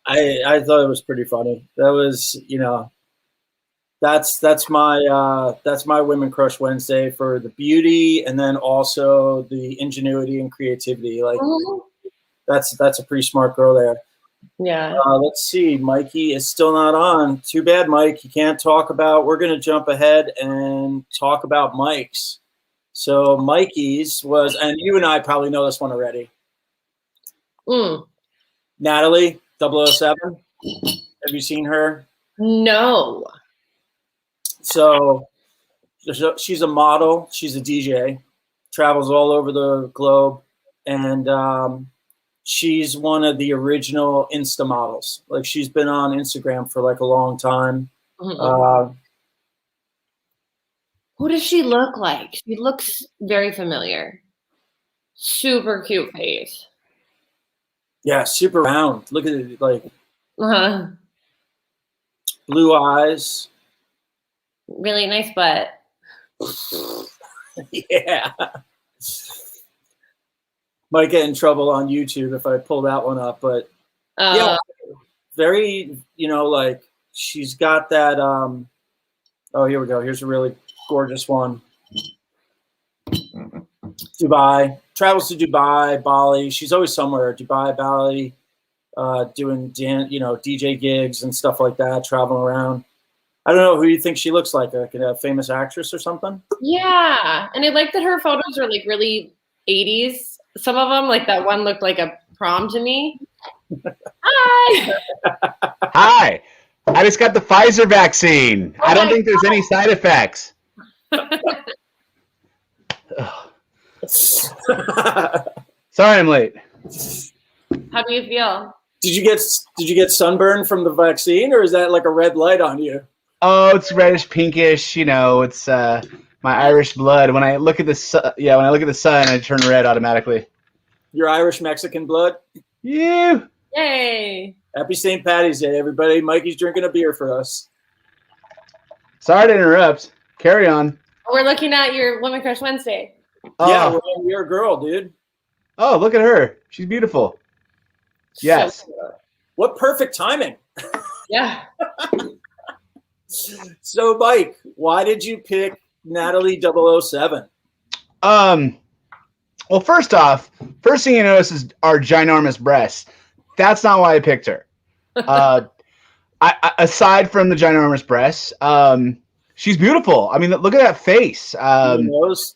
I thought it was pretty funny. That was, that's my Women Crush Wednesday for the beauty and then also the ingenuity and creativity. Like that's a pretty smart girl there. Yeah. Let's see. Mikey is still not on. Too bad, Mike. You can't talk about. We're going to jump ahead and talk about Mike's. So Mikey's was, and you and I probably know this one already. Natalie 007. Have you seen her? No. So she's a model. She's a DJ. Travels all over the globe, and she's one of the original Insta models. Like she's been on Instagram for like a long time. Who does she look like? She looks very familiar. Super cute face. Yeah, super round. Look at it, like. blue eyes. Really nice butt. Yeah. Might get in trouble on YouTube if I pull that one up, but yeah, very, like she's got that. Oh, here we go. Here's a really gorgeous one. Dubai, travels to Dubai, Bali. She's always somewhere. Dubai, Bali, doing DJ gigs and stuff like that, traveling around. I don't know who you think she looks like a famous actress or something. Yeah, and I like that her photos are like really 80s. Some of them, like that one, looked like a prom to me. Hi. Hi. I just got the Pfizer vaccine. I don't think there's any side effects. Sorry, I'm late. How do you feel? Did you get sunburn from the vaccine, or is that like a red light on you? Oh, it's reddish pinkish. It's my Irish blood. When I look at the sun, I turn red automatically. Your Irish Mexican blood. Yeah. Yay! Happy St. Patty's Day, everybody. Mikey's drinking a beer for us. Sorry to interrupt. Carry on. We're looking at your Women Crush Wednesday. Yeah, you're a girl, dude. Oh, look at her. She's beautiful. Yes. What perfect timing. Yeah. So, Mike, why did you pick Natalie 007? Well, first thing you notice is our ginormous breasts. That's not why I picked her. Aside from the ginormous breasts, she's beautiful. I mean, look at that face. Nose.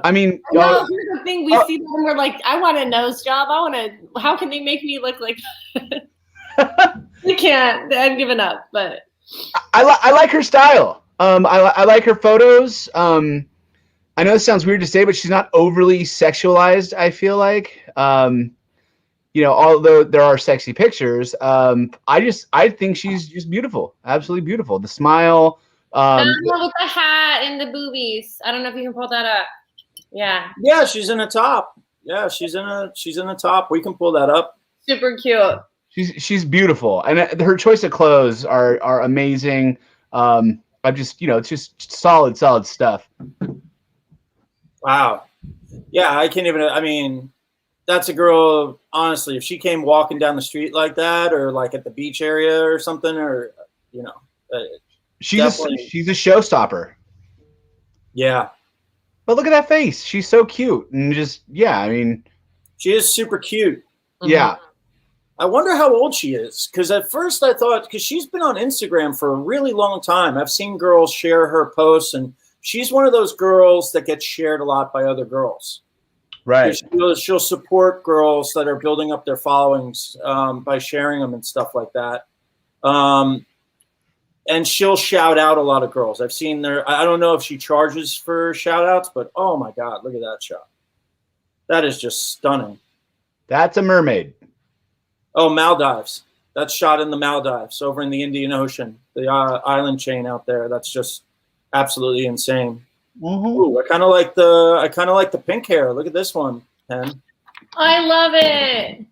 I mean, no, here's the thing: we see them and we're like, I want a nose job. How can they make me look like? We can't. I've given up. But I like her style. I like her photos. I know this sounds weird to say, but she's not overly sexualized, I feel like. Although there are sexy pictures, I think she's just beautiful. Absolutely beautiful. The smile. with the hat and the boobies. I don't know if you can pull that up. Yeah. Yeah, she's in a top. Yeah, she's in a top. We can pull that up. Super cute. She's beautiful. And her choice of clothes are amazing. I'm just, it's just solid stuff. Wow. Yeah, I mean, that's a girl, honestly, if she came walking down the street like that or like at the beach area or something, or, she's a showstopper. Yeah. But look at that face. She's so cute. And just, I mean. She is super cute. Yeah. I wonder how old she is. Because at first I thought, because she's been on Instagram for a really long time. I've seen girls share her posts, and she's one of those girls that gets shared a lot by other girls. Right. She'll support girls that are building up their followings by sharing them and stuff like that. And she'll shout out a lot of girls. I've seen I don't know if she charges for shout outs, but oh my God, look at that shot. That is just stunning. That's a mermaid. Oh, Maldives. That's shot in the Maldives over in the Indian Ocean, the island chain out there. That's just absolutely insane. Mm-hmm. Ooh, I kind of like the pink hair. Look at this one, Pen. I love it.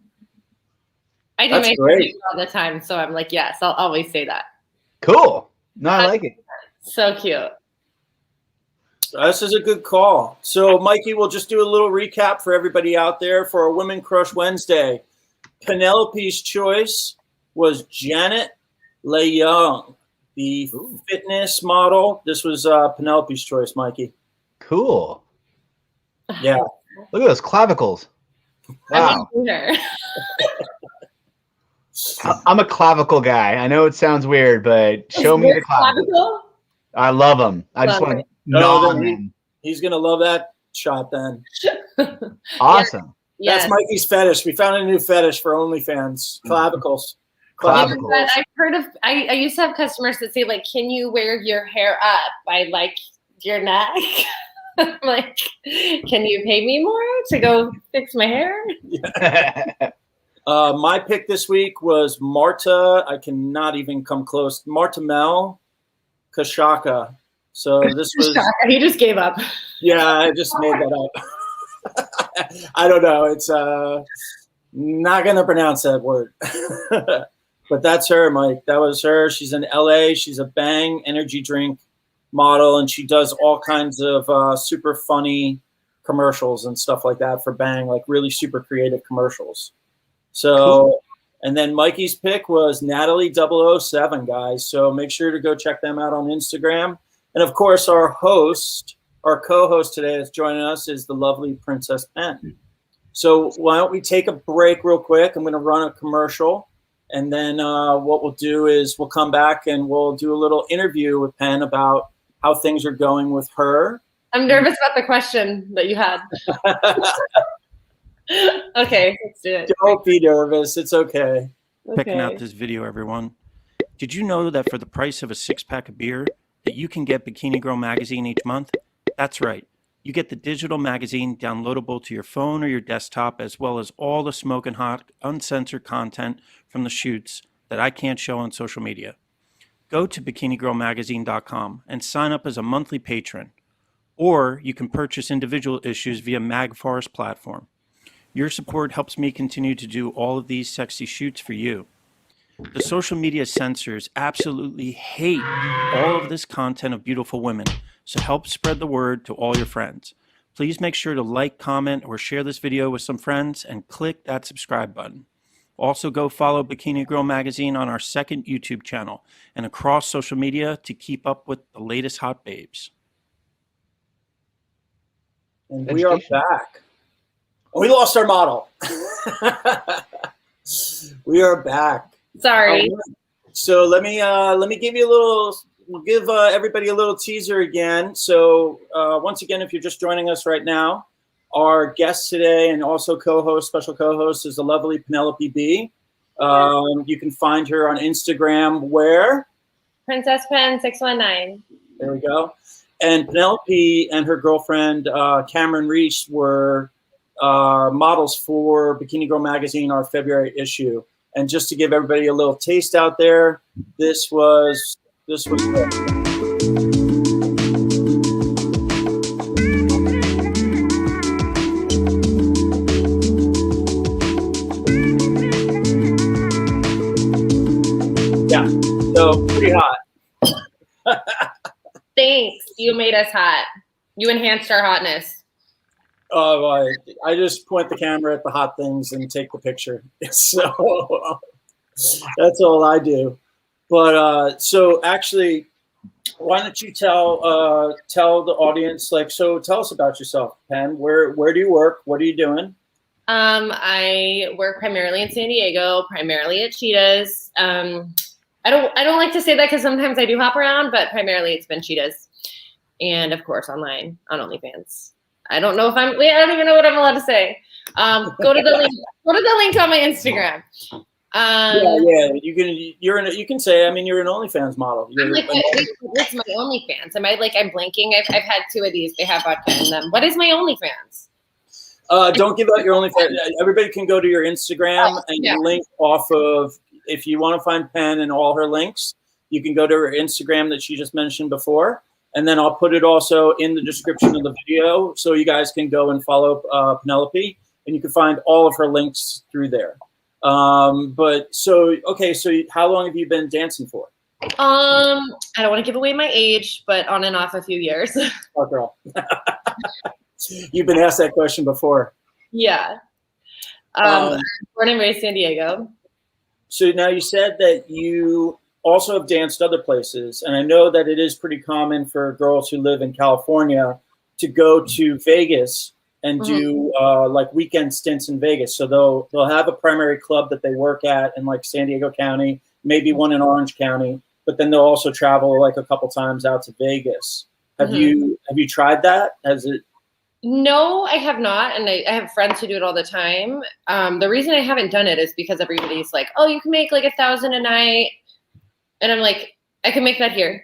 I do That's make great. all the time, so I'm like, yes, I'll always say that. Cool. No, I like it. So cute. This is a good call. So, Mikey, we'll just do a little recap for everybody out there for our Women Crush Wednesday. Penelope's choice was Janet LeYoung, the fitness model. This was Penelope's choice, Mikey. Cool. Yeah. Look at those clavicles. Wow. I'm a clavicle guy. I know it sounds weird, but show me the clavicle. I love them. I just want to gnaw on them. He's going to love that shot then. Awesome. Yes. That's Mikey's fetish. We found a new fetish for OnlyFans. Clavicles. Clavicles. I've heard of, I used to have customers that say, like, can you wear your hair up by, like, your neck? Like, can you pay me more to go fix my hair? Yeah. My pick this week was Marta. I cannot even come close. Marta Mel Kashaka. So this was. He just gave up. Yeah, I just made that up. I don't know. It's not gonna pronounce that word. But that's her, Mike. That was her. She's in LA. She's a Bang energy drink model, and she does all kinds of super funny commercials and stuff like that for Bang, like really super creative commercials. So, cool. And then Mikey's pick was Natalie 007, guys. So make sure to go check them out on Instagram. And of course, our co-host today that's joining us is the lovely Princess Pen. So why don't we take a break real quick? I'm going to run a commercial. And then what we'll do is we'll come back and we'll do a little interview with Pen about how things are going with her. I'm nervous about the question that you had. Okay, let's do it. Don't be nervous. It's okay. Checking out this video, everyone. Did you know that for the price of a 6-pack of beer, that you can get Bikini Girl magazine each month? That's right. You get the digital magazine downloadable to your phone or your desktop, as well as all the smoking hot, uncensored content from the shoots that I can't show on social media. Go to bikinigirlmagazine.com and sign up as a monthly patron. Or you can purchase individual issues via MagForest platform. Your support helps me continue to do all of these sexy shoots for you. The social media censors absolutely hate all of this content of beautiful women, so help spread the word to all your friends. Please make sure to like, comment, or share this video with some friends and click that subscribe button. Also, go follow Bikini Girl Magazine on our second YouTube channel and across social media to keep up with the latest hot babes. And we are back. We lost our model. We are back. Sorry. So let me give you a little, give everybody a little teaser again. So once again, if you're just joining us right now, our guest today and also co-host, special co-host, is the lovely Penelope Bee. You can find her on Instagram where? Princess Pen 619. There we go. And Penelope and her girlfriend, Cameron Reese, were models for Bikini Girl Magazine, our February issue. And just to give everybody a little taste out there, this was good. Yeah, so pretty hot. Thanks. You made us hot. You enhanced our hotness. Oh, I just point the camera at the hot things and take the picture. So that's all I do. But so actually, why don't you tell the audience, like, so tell us about yourself, Pen. Where do you work? What are you doing? I work primarily in San Diego, primarily at Cheetahs. I don't like to say that because sometimes I do hop around, but primarily it's been Cheetahs, and of course online on OnlyFans. I don't know if I don't even know what I'm allowed to say. Go to the link. Go to the link on my Instagram. Yeah. You can say. I mean, you're an OnlyFans model. What's my OnlyFans? Am I like I'm blinking? I've had 2 of these. They have vodka in them. What is my OnlyFans? Don't give out your OnlyFans. Everybody can go to your Instagram and link off of. If you want to find Pen and all her links, you can go to her Instagram that she just mentioned before. And then I'll put it also in the description of the video so you guys can go and follow Penelope, and you can find all of her links through there. But so how long have you been dancing for? I don't want to give away my age, but on and off a few years. Oh, girl. You've been asked that question before. Yeah. Born and raised San Diego. So now you said that you also have danced other places, and I know that it is pretty common for girls who live in California to go to Vegas and do like weekend stints in Vegas. So they'll have a primary club that they work at in like San Diego County, maybe one in Orange County, but then they'll also travel like a couple times out to Vegas. Have you tried that? Has it? No, I have not, and I have friends who do it all the time. The reason I haven't done it is because everybody's like, "Oh, you can make like $1,000 a night," and I'm like, "I can make that here."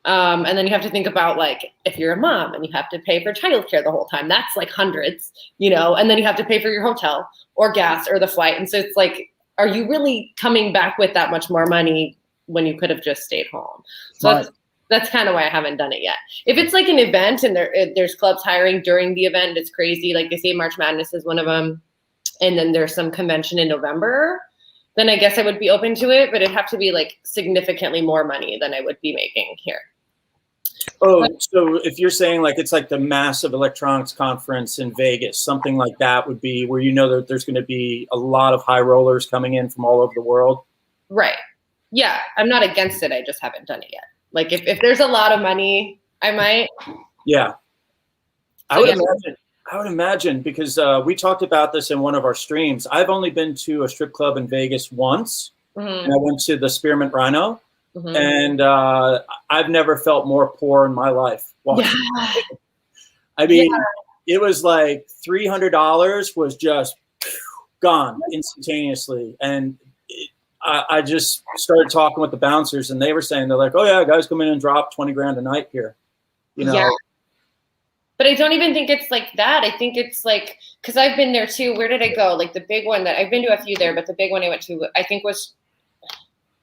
And then you have to think about like if you're a mom and you have to pay for childcare the whole time, that's like hundreds, and then you have to pay for your hotel or gas or the flight, and so it's like, are you really coming back with that much more money when you could have just stayed home? So that's kind of why I haven't done it yet. If it's like an event and there's clubs hiring during the event, it's crazy. Like they say March Madness is one of them. And then there's some convention in November. then I guess I would be open to it, but it'd have to be like significantly more money than I would be making here. Oh, so if you're saying like it's like the massive electronics conference in Vegas, something like that would be where you know that there's going to be a lot of high rollers coming in from all over the world. Right. Yeah, I'm not against it. I just haven't done it yet. Like if there's a lot of money, I might. Yeah. I So, would yeah. imagine. I would imagine because we talked about this in one of our streams. I've only been to a strip club in Vegas once, Mhm. and I went to the Spearmint Rhino, Mhm. and I've never felt more poor in my life. Yeah. I mean, it was like $300 was just gone instantaneously, and I just started talking with the bouncers, and they were saying they're like, "Oh yeah, guys come in and drop 20 grand a night here," you know. Yeah. But I don't even think it's like that. I think it's like, because I've been there too. Where did I go? Like the big one that I've been to a few there, but the big one I went to, I think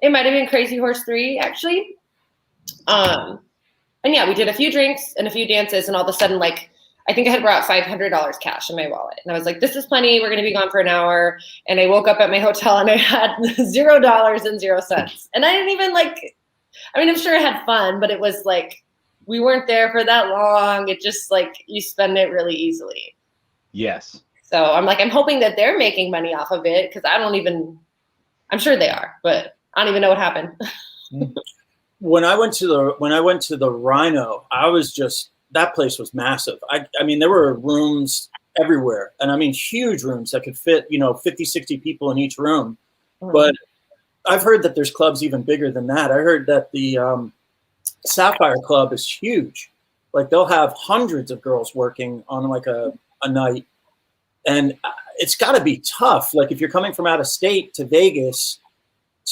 it might have been Crazy Horse 3 actually. And yeah, we did a few drinks and a few dances, and all of a sudden, like, I think I had brought $500 cash in my wallet. And I was like, this is plenty. We're going to be gone for an hour. And I woke up at my hotel and I had $0 and 0 cents. And I didn't even I'm sure I had fun, but it was like, we weren't there for that long. It just like, you spend it really easily. Yes. So I'm like, I'm hoping that they're making money off of it. Cause I'm sure they are, but I don't even know what happened. When I went to the Rhino, that place was massive. I mean, there were rooms everywhere, and I mean, huge rooms that could fit, 50, 60 people in each room. Mhm. But I've heard that there's clubs even bigger than that. I heard that the Sapphire Club is huge. Like they'll have hundreds of girls working on like a night. And it's got to be tough. Like if you're coming from out of state to Vegas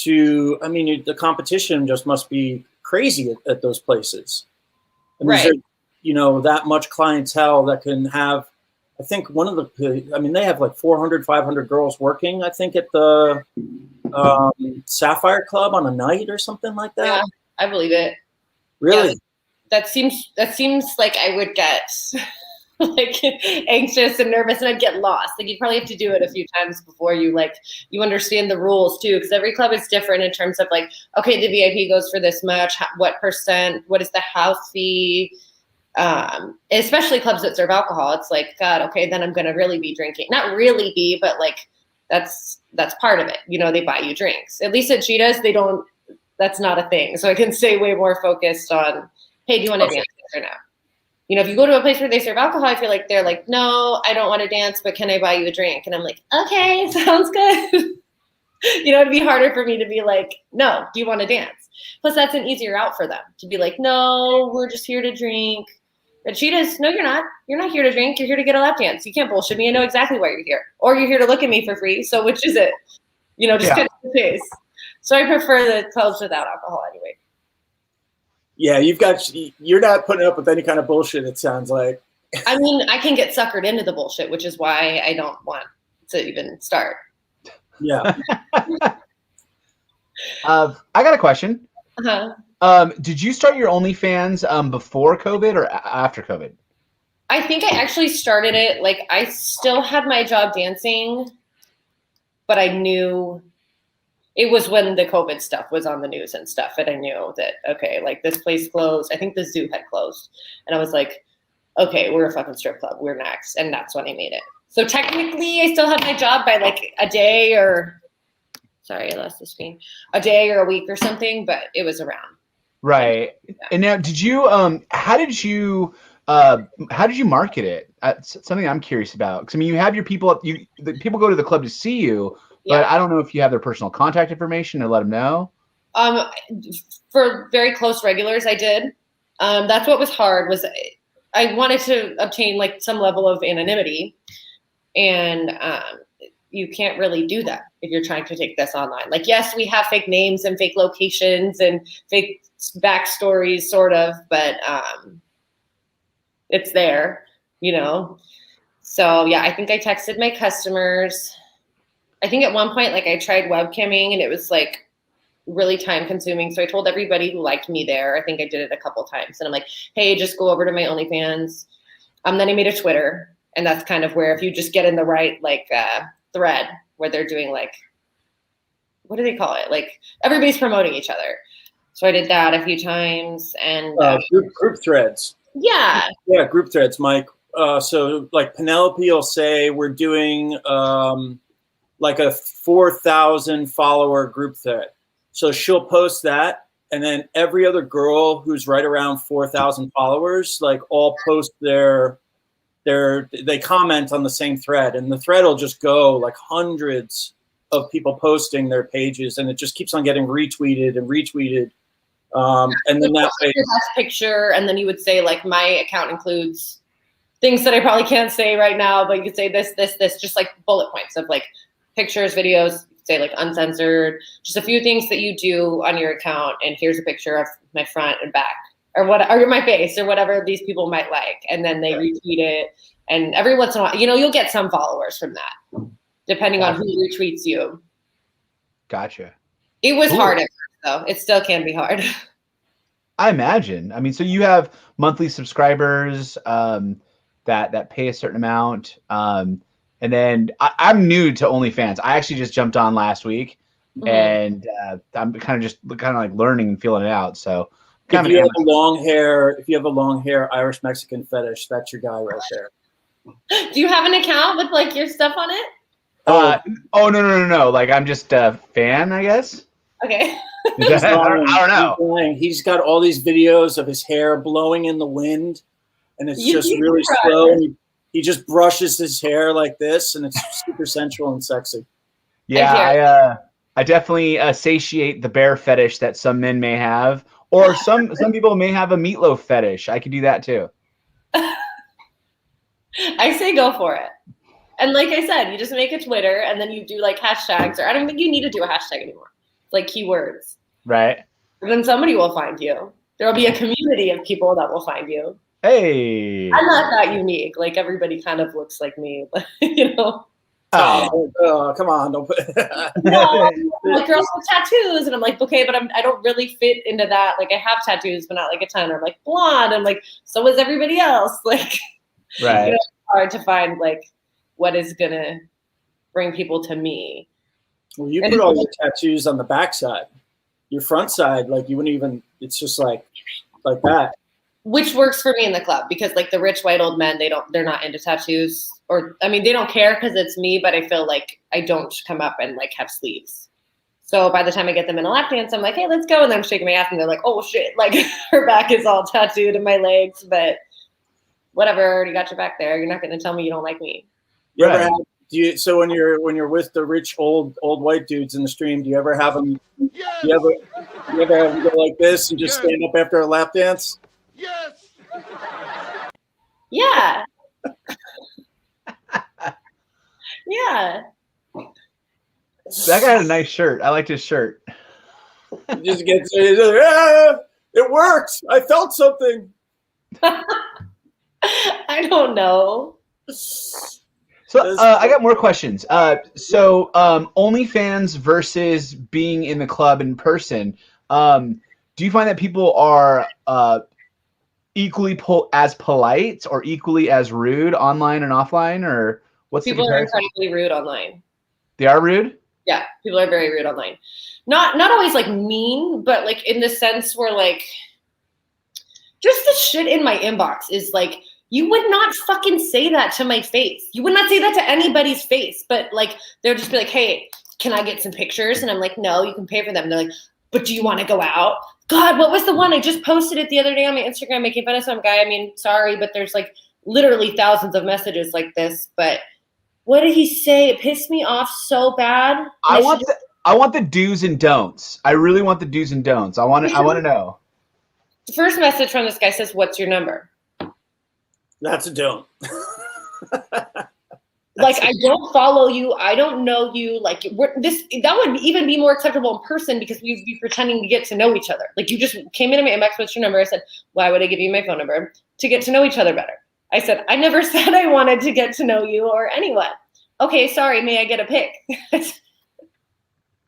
the competition just must be crazy at those places. I mean, Right. is there, that much clientele that can have, I think they have like 400, 500 girls working, I think at the Sapphire Club on a night or something like that. Yeah, I believe it. Really? Yeah, that seems like I would get like anxious and nervous, and I'd get lost. Like you'd probably have to do it a few times before you understand the rules too, because every club is different in terms of like, okay, the VIP goes for this much, what percent, what is the house fee, especially clubs that serve alcohol. It's like, God, okay, then I'm gonna really be drinking. Not really be, but like that's part of it. They buy you drinks. At least at Cheetahs, they don't. That's not a thing. So I can stay way more focused on, hey, do you want to dance or no? If you go to a place where they serve alcohol, I feel like they're like, no, I don't want to dance, but can I buy you a drink? And I'm like, okay, sounds good. It'd be harder for me to be like, no, do you want to dance? Plus, that's an easier out for them to be like, no, we're just here to drink. At Cheetahs, no, you're not. You're not here to drink. You're here to get a lap dance. You can't bullshit me. I know exactly why you're here. Or you're here to look at me for free. So which is it? Just cut to the chase. So I prefer the clubs without alcohol anyway. Yeah, you're not putting up with any kind of bullshit, it sounds like. I mean, I can get suckered into the bullshit, which is why I don't want to even start. Yeah. I got a question. Uh-huh. Did you start your OnlyFans before COVID or after COVID? I think I actually started it, like I still had my job dancing, but I knew it was when the COVID stuff was on the news and stuff, and I knew that, okay, like this place closed. I think the zoo had closed. And I was like, okay, we're a fucking strip club. We're next. And that's when I made it. So technically I still had my job by like a day or, sorry, I lost the screen, a day or a week or something, but it was around. Right. Yeah. And now did you, how did you market it? That's something I'm curious about. Because I mean, you have your people, the people go to the club to see you, but I don't know if you have their personal contact information to let them know. For very close regulars, I did. That's what was hard, was I wanted to obtain like some level of anonymity, and you can't really do that if you're trying to take this online. Like, yes, we have fake names and fake locations and fake backstories, sort of, but it's there, So yeah, I think I texted my customers. I think at one point, like I tried webcamming and it was like really time consuming. So I told everybody who liked me there, I think I did it a couple times, and I'm like, hey, just go over to my OnlyFans. Then I made a Twitter, and that's kind of where if you just get in the right like thread where they're doing like what do they call it? Like everybody's promoting each other. So I did that a few times, and group threads. Yeah, group threads, Mike. So like Penelope will say we're doing like a 4,000 follower group thread. So she'll post that, and then every other girl who's right around 4,000 followers, like all post they comment on the same thread, and the thread will just go like hundreds of people posting their pages, and it just keeps on getting retweeted and retweeted. And then that way, picture, and then you would say like my account includes things that I probably can't say right now, but you could say this, just like bullet points of like pictures, videos, say like uncensored, just a few things that you do on your account, and here's a picture of my front and back, or my face, or whatever these people might like, and then they retweet it, and every once in a while, you'll get some followers from that, depending on who retweets you. Gotcha. It was hard at first, though. It still can be hard. I imagine. I mean, so you have monthly subscribers that pay a certain amount, and then I'm new to OnlyFans. I actually just jumped on last week, and I'm kind of like learning and feeling it out. So, if you have a long hair Irish Mexican fetish, that's your guy right there. Do you have an account with like your stuff on it? No. Like I'm just a fan, I guess. Okay. I don't know. He's got all these videos of his hair blowing in the wind, and it's just really slow. And he just brushes his hair like this, and it's super sensual and sexy. Yeah, I definitely satiate the bear fetish that some men may have, or some people may have a meatloaf fetish. I could do that too. I say go for it. And like I said, you just make a Twitter, and then you do like hashtags, or I don't think you need to do a hashtag anymore. It's like keywords. Right. And then somebody will find you. There will be a community of people that will find you. Hey. I'm not that unique. Like everybody kind of looks like me, but Oh, come on! Don't put. No, like girls with tattoos, and I'm like, okay, but I don't really fit into that. Like I have tattoos, but not like a ton. Or I'm like blonde. I'm like, so is everybody else. Like, right. It's hard to find like what is gonna bring people to me. Well, you put all your tattoos on the backside. Your front side, like you wouldn't even. It's just like that. Which works for me in the club, because like the rich white old men, they're not into tattoos, or I mean they don't care because it's me, but I feel like I don't come up and like have sleeves. So by the time I get them in a lap dance, I'm like, hey, let's go, and then I'm shaking my ass, and they're like, oh shit, like her back is all tattooed and my legs, but whatever, I already got your back there. You're not going to tell me you don't like me. Right. So when you're with the rich old white dudes in the stream, do you ever have them? Yes! Do you ever have them go like this and just stand up after a lap dance? Yes. Yeah. Yeah. That guy had a nice shirt. I liked his shirt. Just gets it worked. I felt something. I don't know. So I got more questions. So OnlyFans versus being in the club in person. Do you find that people are equally as polite or equally as rude online and offline, or what's people the comparison? are incredibly rude online? They are rude? Yeah, people are very rude online. Not always like mean, but like in the sense where like just the shit in my inbox is like, you would not fucking say that to my face. You would not say that to anybody's face, but like they'll just be like, hey, can I get some pictures? And I'm like, no, you can pay for them. And they're like, but do you want to go out? God, what was the one? I just posted it the other day on my Instagram making fun of some guy. I mean, sorry, but there's like literally thousands of messages like this. But what did he say? It pissed me off so bad. I want the do's and don'ts. I really want the do's and don'ts. I want to know. The first message from this guy says, what's your number? That's a don't. Like, I don't follow you. I don't know you. Like, that would even be more acceptable in person, because we'd be pretending to get to know each other. Like, you just came into my inbox, what's your number? I said, why would I give you my phone number? To get to know each other better. I said, I never said I wanted to get to know you or anyone. Okay, sorry, may I get a pic? Like,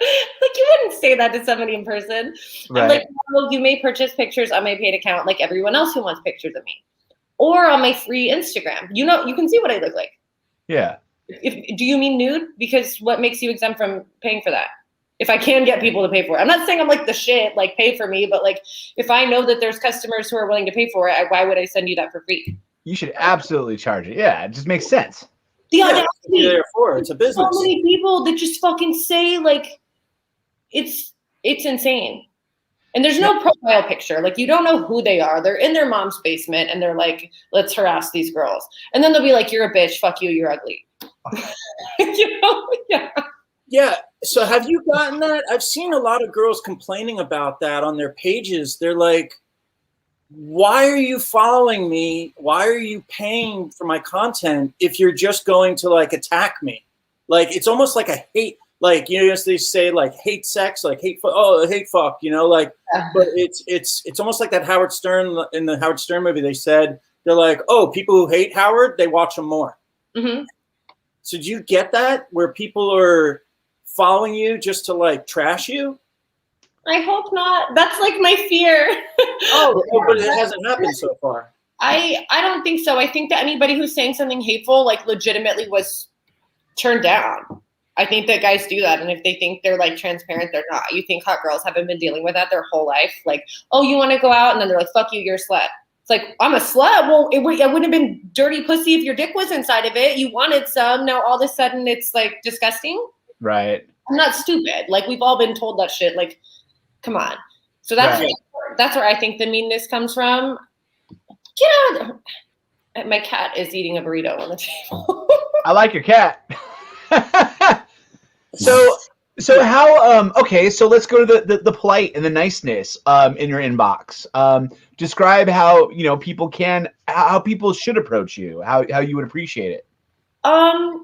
you wouldn't say that to somebody in person. Right. I'm like, well, you may purchase pictures on my paid account like everyone else who wants pictures of me. Or on my free Instagram. You can see what I look like. Yeah. Do you mean nude? Because what makes you exempt from paying for that? If I can get people to pay for it. I'm not saying I'm like the shit, like pay for me, but like if I know that there's customers who are willing to pay for it, why would I send you that for free? You should absolutely charge it. Yeah, it just makes sense. The audacity. Therefore, it's a business. So many people that just fucking say like it's insane. And there's no profile picture. Like you don't know who they are. They're in their mom's basement and they're like, let's harass these girls. And then they'll be like, you're a bitch, fuck you, you're ugly. You know? Yeah. Yeah. So have you gotten that? I've seen a lot of girls complaining about that on their pages. They're like, why are you following me? Why are you paying for my content if you're just going to like attack me? Like, it's almost like a hate, like, you know, they say like hate sex, like hate fuck, you know, like, but it's almost like that Howard Stern, in the Howard Stern movie, they said, they're like, oh, people who hate Howard, they watch him more. Mm-hmm. So do you get that where people are following you just to like trash you? I hope not. That's like my fear. Oh, but it hasn't happened so far. I don't think so. I think that anybody who's saying something hateful, like legitimately was turned down. I think that guys do that. And if they think they're like transparent, they're not. You think hot girls haven't been dealing with that their whole life? Like, oh, you want to go out? And then they're like, fuck you, you're a slut. It's like, I'm a slut. Well, it wouldn't have been dirty pussy if your dick was inside of it. You wanted some. Now all of a sudden it's like disgusting. Right. I'm not stupid. Like we've all been told that shit. Like, come on. So that's where I think the meanness comes from. Get out. My cat is eating a burrito on the table. I like your cat. So how okay, so let's go to the polite and the niceness in your inbox. Describe how, you know, how people should approach you, how you would appreciate it. I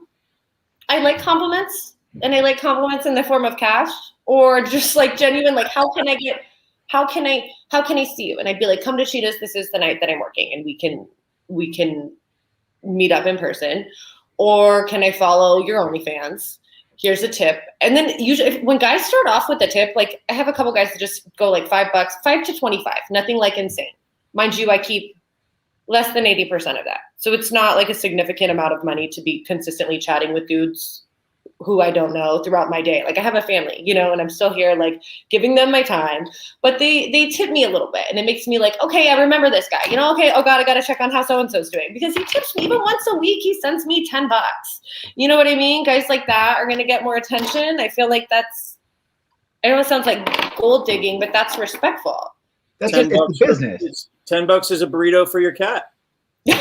like compliments, and I like compliments in the form of cash or just like genuine, like how can I see you? And I'd be like, come to Cheetahs, this is the night that I'm working and we can meet up in person. Or can I follow your OnlyFans? Here's a tip. And then usually when guys start off with the tip, like I have a couple guys that just go like $5, 5 to 25, nothing like insane. Mind you, I keep less than 80% of that. So it's not like a significant amount of money to be consistently chatting with dudes who I don't know throughout my day. Like I have a family, you know, and I'm still here like giving them my time, but they tip me a little bit and it makes me like, okay, I remember this guy, you know, okay, oh God, I got to check on how so-and-so's doing because he tips me even once a week. He sends me $10. You know what I mean? Guys like that are going to get more attention. I feel like I know it sounds like gold digging, but that's respectful. That's it's business. $10 is a burrito for your cat. Yeah.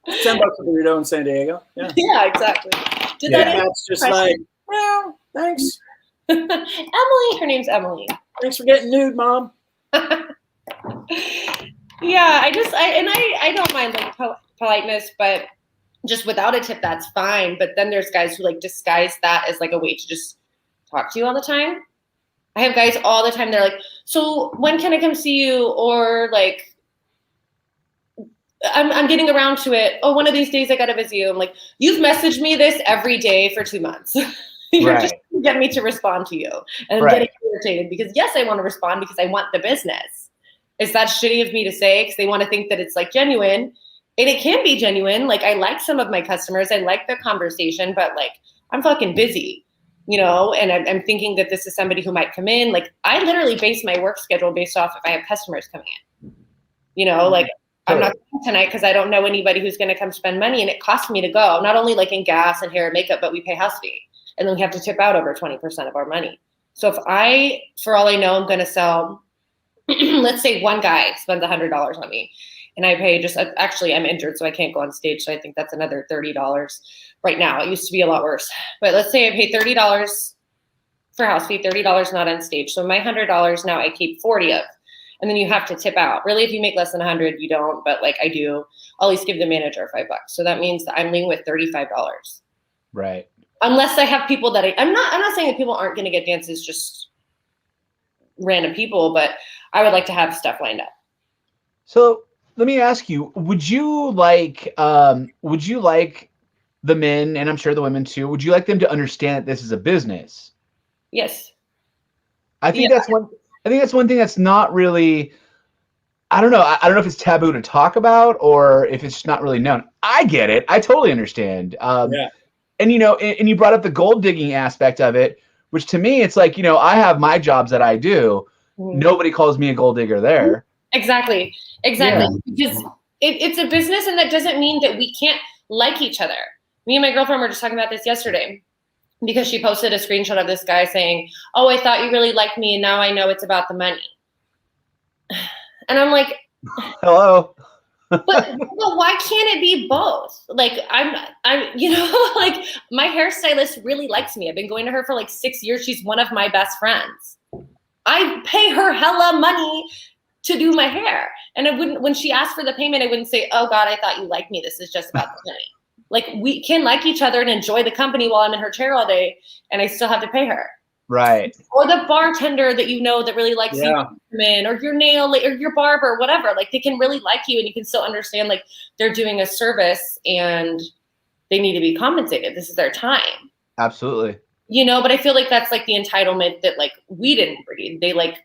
$10 a burrito in San Diego. Yeah, yeah, exactly. That's just like, well, thanks. Emily, her name's Emily. Thanks for getting nude, Mom. Yeah, I don't mind like politeness, but just without a tip, that's fine. But then there's guys who like disguise that as like a way to just talk to you all the time. I have guys all the time. They're like, so when can I come see you? Or like, I'm getting around to it. Oh, one of these days I got to visit you. I'm like, you've messaged me this every day for 2 months. You're just going to get me to respond to you. And I'm getting irritated because yes, I want to respond because I want the business. Is that shitty of me to say? Because they want to think that it's like genuine. And it can be genuine. Like I like some of my customers. I like the conversation, but like I'm fucking busy, you know, and I'm thinking that this is somebody who might come in. Like I literally base my work schedule based off if I have customers coming in, you know, like I'm not going tonight because I don't know anybody who's going to come spend money, and it costs me to go, not only like in gas and hair and makeup, but we pay house fee, and then we have to tip out over 20% of our money. So if for all I know, I'm going to sell, let's say one guy spends $100 on me, and I pay actually I'm injured, so I can't go on stage, so I think that's another $30 right now. It used to be a lot worse, but let's say I pay $30 for house fee, $30 not on stage. So my $100 now I keep 40 of. And then you have to tip out. Really, if you make less than 100, you don't. But like I do, I'll at least give the manager $5. So that means that I'm leaving with $35. Right. Unless I have people that I'm not saying that people aren't going to get dances, just random people. But I would like to have stuff lined up. So let me ask you: would you like the men, and I'm sure the women too? Would you like them to understand that this is a business? Yes. I think that's one. I think that's one thing that's not really, I don't know. I don't know if it's taboo to talk about or if it's just not really known. I get it. I totally understand. And And and you brought up the gold digging aspect of it, which to me, it's like, I have my jobs that I do. Nobody calls me a gold digger there. Exactly. Yeah. Because it's a business, and that doesn't mean that we can't like each other. Me and my girlfriend were just talking about this yesterday, because she posted a screenshot of this guy saying, "Oh, I thought you really liked me, and now I know it's about the money." And I'm like, hello. but why can't it be both? Like I'm like my hairstylist really likes me. I've been going to her for like 6 years. She's one of my best friends. I pay her hella money to do my hair. And I wouldn't, when she asked for the payment, I wouldn't say, "Oh God, I thought you liked me. This is just about the money." Like, we can like each other and enjoy the company while I'm in her chair all day, and I still have to pay her. Right. Or the bartender that that really likes you, or your nail, or your barber, whatever. Like, they can really like you, and you can still understand, like, they're doing a service and they need to be compensated. This is their time. Absolutely. But I feel like that's like the entitlement that like we didn't breed. They like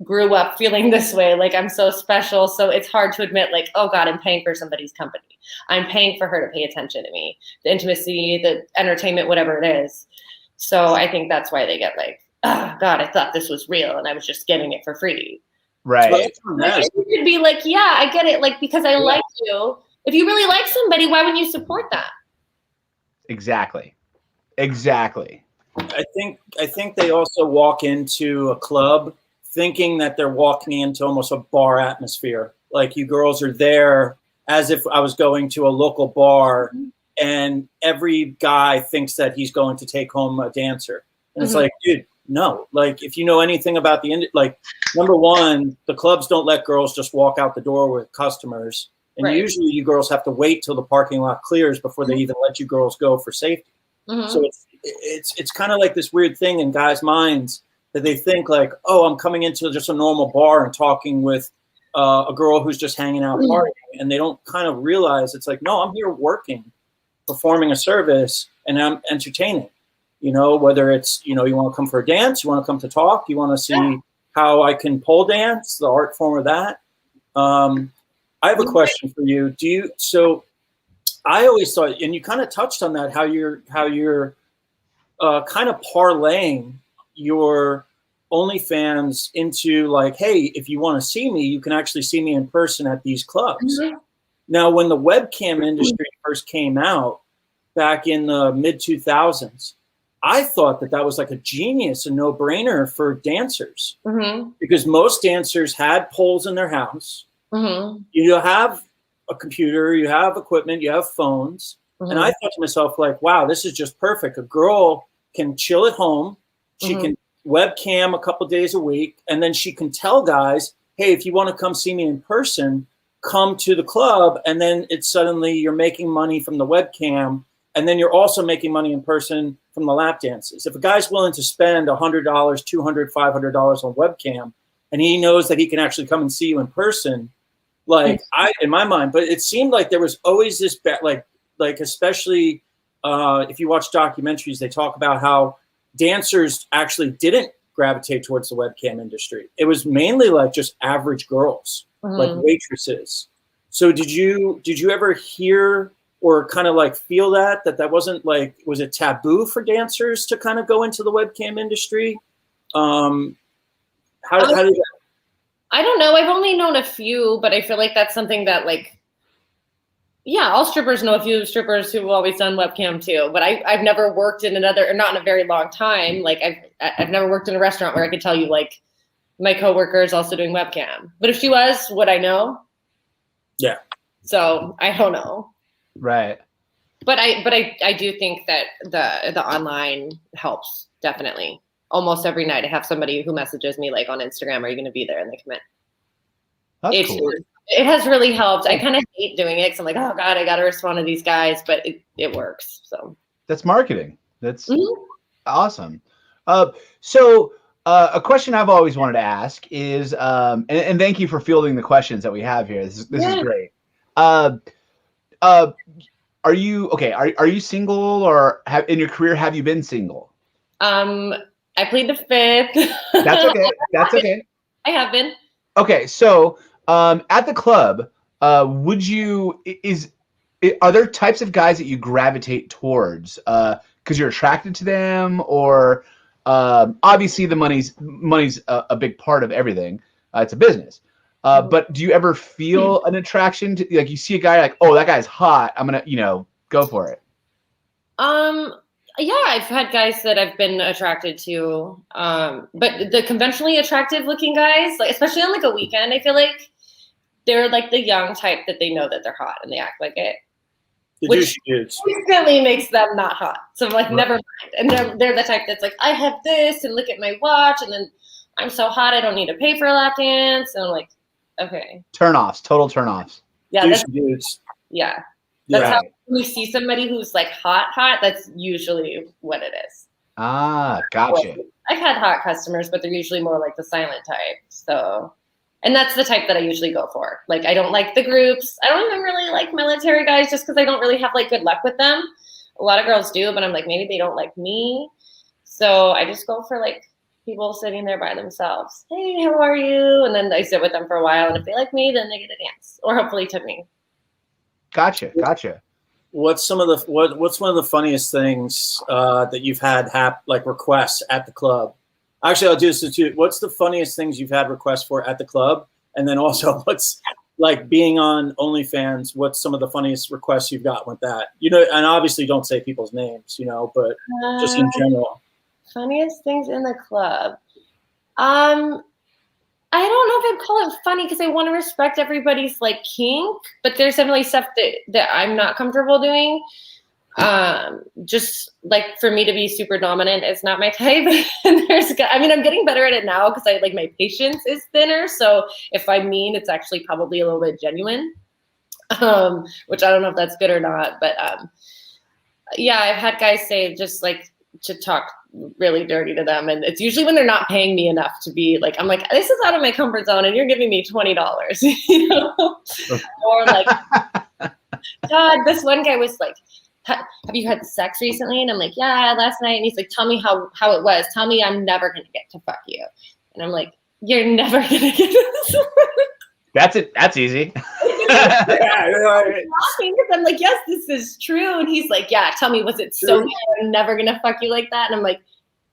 grew up feeling this way, like I'm so special. So it's hard to admit, like, oh God, I'm paying for somebody's company. I'm paying for her to pay attention to me, the intimacy, the entertainment, whatever it is. So I think that's why they get like, oh God, I thought this was real and I was just getting it for free. Right. Like, you could be like, yeah, I get it. Like, because I like you. If you really like somebody, why wouldn't you support that? Exactly. I think they also walk into a club thinking that they're walking into almost a bar atmosphere. Like, you girls are there as if I was going to a local bar, and every guy thinks that he's going to take home a dancer. And it's like, dude, no. Like, if you know anything about like, number one, the clubs don't let girls just walk out the door with customers. And usually you girls have to wait till the parking lot clears before they even let you girls go for safety. So it's kind of like this weird thing in guys' minds that they think like, oh, I'm coming into just a normal bar and talking with a girl who's just hanging out partying. And they don't kind of realize it's like, no, I'm here working, performing a service, and I'm entertaining. Whether it's, you want to come for a dance, you want to come to talk, you want to see how I can pole dance, the art form of that. I have a question for you. So I always thought, and you kind of touched on that, how you're kind of parlaying your OnlyFans into like, hey, if you want to see me, you can actually see me in person at these clubs. Now, when the webcam industry first came out back in the mid 2000s, I thought that was like a genius, a no-brainer for dancers, because most dancers had poles in their house. You have a computer, you have equipment, you have phones. And I thought to myself, like, wow, this is just perfect. A girl can chill at home. She can webcam a couple days a week. And then she can tell guys, hey, if you want to come see me in person, come to the club. And then it's suddenly you're making money from the webcam. And then you're also making money in person from the lap dances. If a guy's willing to spend $100, $200, $500 on webcam, and he knows that he can actually come and see you in person, like in my mind, but it seemed like there was always this like especially if you watch documentaries, they talk about how dancers actually didn't gravitate towards the webcam industry. It was mainly like just average girls, like waitresses. So did you ever hear or kind of like feel that wasn't like, was it taboo for dancers to kind of go into the webcam industry? How did that? I don't know. I've only known a few, but I feel like that's something that like, yeah, all strippers know a few strippers who've always done webcam too. But I've never worked in not in a very long time. Like I've never worked in a restaurant where I could tell you like my coworker is also doing webcam. But if she was, would I know? Yeah. So I don't know. Right. But I do think that the online helps, definitely. Almost every night I have somebody who messages me like on Instagram, are you going to be there? And they commit. That's cool. It has really helped. I kind of hate doing it because I'm like, oh God, I got to respond to these guys, but it works. So that's marketing. That's awesome. So a question I've always wanted to ask is, and thank you for fielding the questions that we have here. This is great. Are you okay? Are you single, or in your career have you been single? I plead the fifth. That's okay. That's okay. I have been. Okay, so at the club, are there types of guys that you gravitate towards because you're attracted to them, or obviously the money's a big part of everything. It's a business. But do you ever feel an attraction to, like, you see a guy like, oh, that guy's hot, I'm gonna, go for it? Yeah, I've had guys that I've been attracted to. But the conventionally attractive looking guys, like especially on like a weekend, I feel like they're like the young type that they know that they're hot and they act like it. Which instantly makes them not hot. So I'm like, right. Never mind. And they're the type that's like, I have this and look at my watch and then I'm so hot I don't need to pay for a lap dance. And I'm like, okay. Turn-offs, total turn-offs. Yeah, that's how when you see somebody who's like hot, that's usually what it is. Ah, gotcha. I've had hot customers, but they're usually more like the silent type. So, and that's the type that I usually go for. Like, I don't like the groups. I don't even really like military guys just because I don't really have like good luck with them. A lot of girls do, but I'm like, maybe they don't like me. So I just go for like people sitting there by themselves. Hey, how are you? And then I sit with them for a while. And if they like me, then they get a dance or hopefully tip me. Gotcha. What's one of the funniest things that you've had like requests at the club? Actually, I'll do this too. What's the funniest things you've had requests for at the club? And then also what's like being on OnlyFans, what's some of the funniest requests you've got with that? And obviously don't say people's names, but just in general. Funniest things in the club. I don't know if I'd call it funny because I want to respect everybody's like kink, but there's definitely stuff that I'm not comfortable doing. Just like for me to be super dominant is not my type. And I'm getting better at it now because my patience is thinner. So if I'm mean, it's actually probably a little bit genuine, which I don't know if that's good or not. But yeah, I've had guys say just like to talk really dirty to them, and it's usually when they're not paying me enough to be like, I'm like, this is out of my comfort zone and you're giving me $20, or like, God, this one guy was like, have you had sex recently? And I'm like, yeah, last night. And he's like, tell me how it was. Tell me I'm never gonna get to fuck you. And I'm like, you're never gonna get this. That's it. That's easy. I'm like, yes, this is true. And he's like, yeah, tell me, was it so good? I'm never gonna fuck you like that. And I'm like,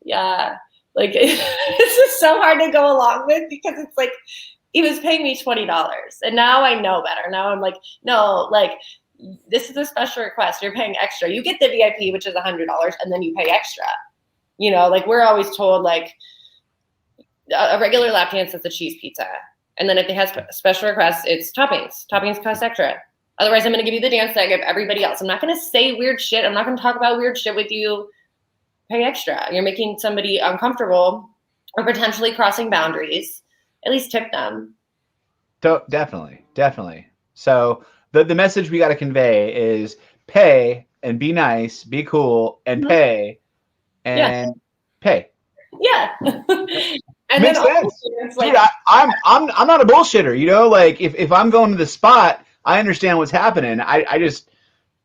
yeah, like it's just so hard to go along with because it's like he was paying me $20, and now I know better. Now I'm like, no, like this is a special request. You're paying extra. You get the VIP, which is $100, and then you pay extra. Like we're always told like a regular lap dance is a cheese pizza. And then if they have special requests, it's toppings. Toppings cost extra. Otherwise, I'm going to give you the dance that I give everybody else. I'm not going to say weird shit. I'm not going to talk about weird shit with you. Pay extra. You're making somebody uncomfortable or potentially crossing boundaries. At least tip them. Definitely. So the message we got to convey is pay and be nice, be cool, and pay and pay. Yeah. And makes sense. Like, dude, I'm not a bullshitter, like if I'm going to the spot, I understand what's happening. I just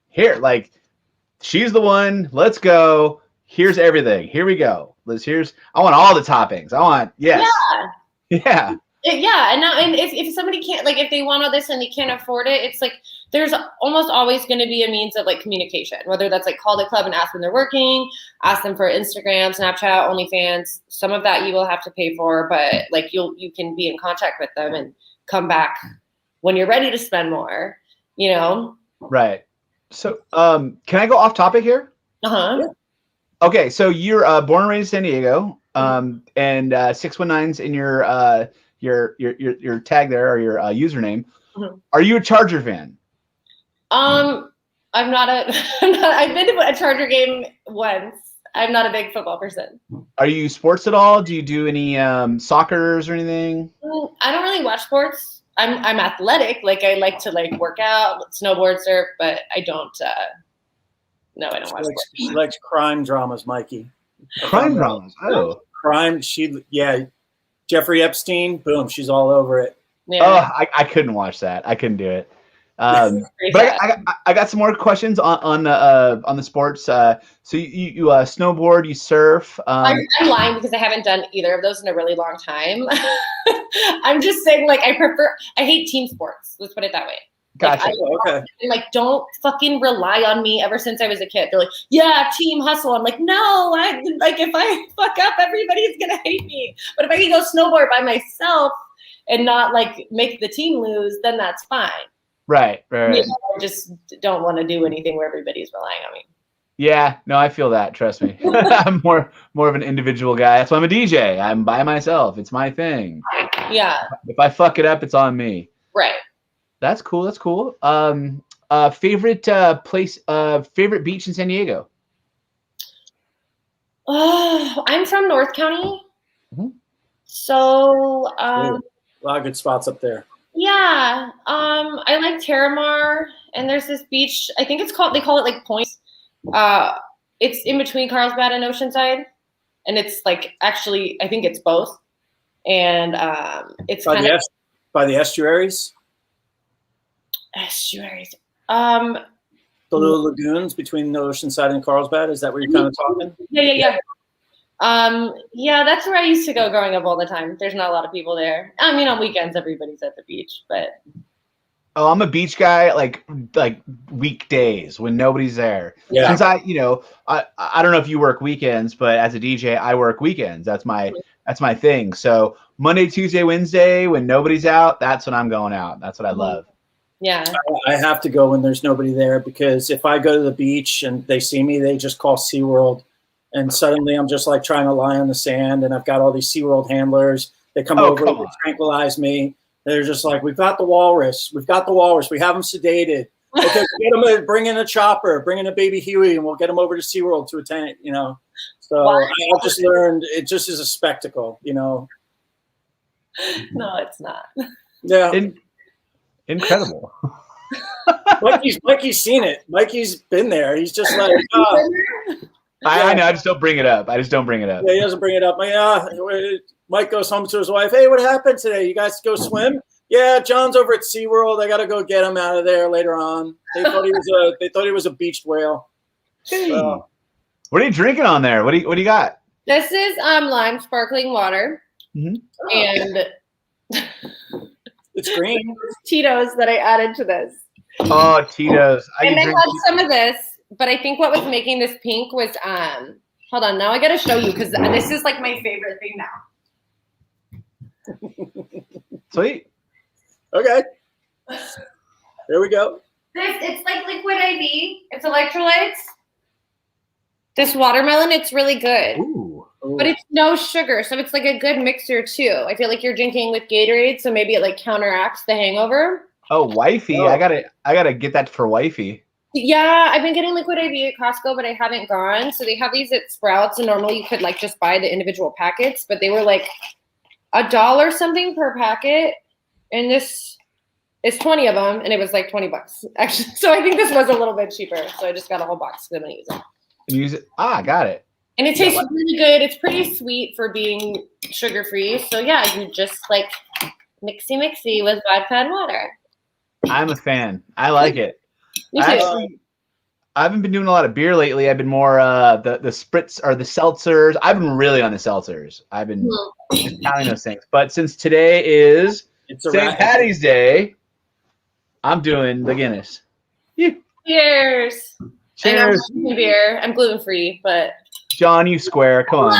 here, like, she's the one, let's go. Here's everything. Here we go. I want all the toppings. I want, yes. Yeah. Yeah. And if somebody can't, like, if they want all this and they can't afford it, it's like, there's almost always going to be a means of like communication, whether that's like call the club and ask when they're working, ask them for Instagram, Snapchat, OnlyFans. Some of that you will have to pay for, but like you can be in contact with them and come back when you're ready to spend more, Right. So, can I go off topic here? Uh-huh. Yeah. Okay. So you're born and raised in San Diego, and 619's in your tag there, or your username. Mm-hmm. Are you a Charger fan? I'm not I've been to a Charger game once. I'm not a big football person. Are you sports at all? Do you do any soccers or anything? I don't really watch sports. I'm athletic. Like I like to like work out, snowboard, surf, but I don't no, I don't watch sports. She likes crime dramas, Mikey. Crime dramas. Oh. Crime, Jeffrey Epstein, boom, she's all over it. Yeah. Oh, I couldn't watch that. I couldn't do it. But I got some more questions on the sports. So you snowboard, you surf. I'm lying because I haven't done either of those in a really long time. I'm just saying, like, I hate team sports. Let's put it that way. Gotcha. Okay. Like, don't fucking rely on me. Ever since I was a kid, they're like, yeah, team hustle. I'm like, no, if I fuck up, everybody's gonna hate me. But if I can go snowboard by myself and not like make the team lose, then that's fine. Right. I just don't want to do anything where everybody's relying on me. Yeah, no, I feel that. Trust me. I'm more of an individual guy. That's why I'm a DJ. I'm by myself. It's my thing. Yeah. If I fuck it up, it's on me. Right. That's cool. Favorite place, favorite beach in San Diego? Oh, I'm from North County. Mm-hmm. So, a lot of good spots up there. yeah. I like Terramar, and there's this beach. I think they call it like Points. It's in between Carlsbad and Oceanside, and it's like actually I think it's both. And it's by the estuaries. Estuaries. The little lagoons between the Oceanside and Carlsbad. Is that where you're kind of talking? Yeah. Yeah, that's where I used to go growing up all the time. There's not a lot of people there. I mean, on weekends, everybody's at the beach, but. Oh, I'm a beach guy, like weekdays when nobody's there. Yeah. Since I don't know if you work weekends, but as a DJ, I work weekends. That's my thing. So Monday, Tuesday, Wednesday, when nobody's out, that's when I'm going out. That's what I love. Yeah. I have to go when there's nobody there, because if I go to the beach and they see me, they just call SeaWorld. And suddenly I'm just like trying to lie on the sand, and I've got all these SeaWorld handlers. They come over, they tranquilize me. They're just like, we've got the walrus. We have them sedated. Okay, bring in a chopper, bring in a baby Huey, and we'll get them over to SeaWorld to attend, So I've just learned it just is a spectacle, No, it's not. Yeah. Incredible. Mikey's seen it. Mikey's been there. He's just like, I know. I just don't bring it up. Yeah, he doesn't bring it up. Mike goes home to his wife. Hey, what happened today? You guys go swim? Yeah, John's over at SeaWorld. I got to go get him out of there later on. They thought he was a beached whale. Hey. So. What are you drinking on there? What do you got? This is lime sparkling water. Mm-hmm. And it's green. Tito's that I added to this. Oh, Tito's. And I had some of this, but I think what was making this pink was hold on, now I gotta show you, because this is like my favorite thing now. Sweet. Okay. There we go. It's like liquid IV. It's electrolytes. This watermelon, it's really good. Ooh. But it's no sugar, so it's like a good mixer too. I feel like you're drinking with Gatorade, so maybe it like counteracts the hangover. Oh, wifey. Oh. I gotta get that for wifey. Yeah, I've been getting liquid IV at Costco, but I haven't gone. So they have these at Sprouts, and normally you could like just buy the individual packets, but they were like $1 something per packet, and this is 20 of them, and it was like $20 actually. So I think this was a little bit cheaper. So I just got a whole box because I'm gonna use it. Use it. Got it. And it tastes really good. It's pretty sweet for being sugar free. So yeah, you just like mixy with vodka and water. I'm a fan. I like it. Me too. Actually, I haven't been doing a lot of beer lately. I've been more the spritz or the seltzers. I've been really on the seltzers. I've been just counting those things. But since today is St. Patty's Day, I'm doing the Guinness. Yeah. Cheers. Cheers. I'm beer. I'm gluten free, but John, you square. Come on.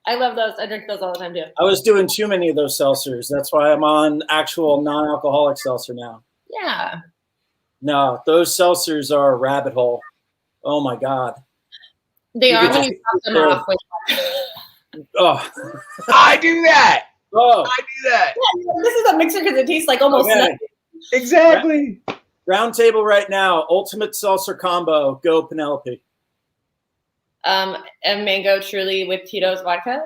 I love those. I drink those all the time too. I was doing too many of those seltzers. That's why I'm on actual non-alcoholic seltzer now. Yeah. No, those seltzers are a rabbit hole. Oh my God. They are when you top them off with. Oh. I do that. Oh. I do that. Yeah, this is a mixer because it tastes like almost nothing. Exactly. Round table right now. Ultimate seltzer combo. Go Penelope. A mango truly with Tito's vodka.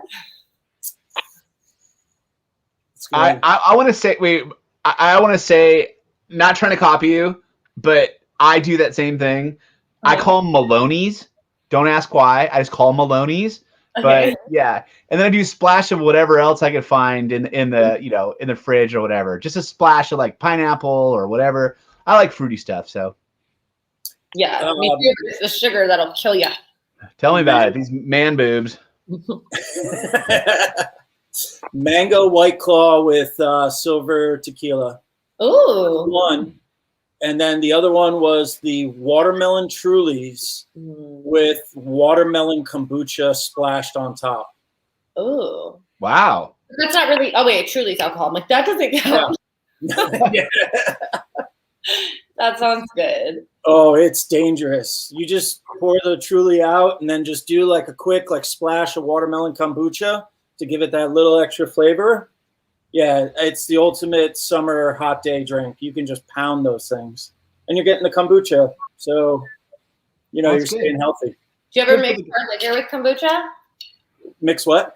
I want to say, I want to say, not trying to copy you, but I do that same thing. I call them Maloney's. Don't ask why. I just call them Maloney's. Okay. But yeah, and then I do a splash of whatever else I could find in the fridge or whatever. Just a splash of like pineapple or whatever. I like fruity stuff. So yeah, it's the sugar that'll kill you. Tell me about it. These man boobs. Mango White Claw with silver tequila. Ooh. One. And then the other one was the watermelon Trulies with watermelon kombucha splashed on top. Ooh. Wow. That's not really. Oh wait, Truly's alcohol. I'm like, that doesn't count. Yeah. That sounds good. Oh, it's dangerous. You just pour the Truly out and then just do like a quick like splash of watermelon kombucha to give it that little extra flavor. Yeah, it's the ultimate summer hot day drink. You can just pound those things, and you're getting the kombucha. So, you know, That's you're good. staying healthy. Do you ever mix hard liquor with kombucha? Mix what?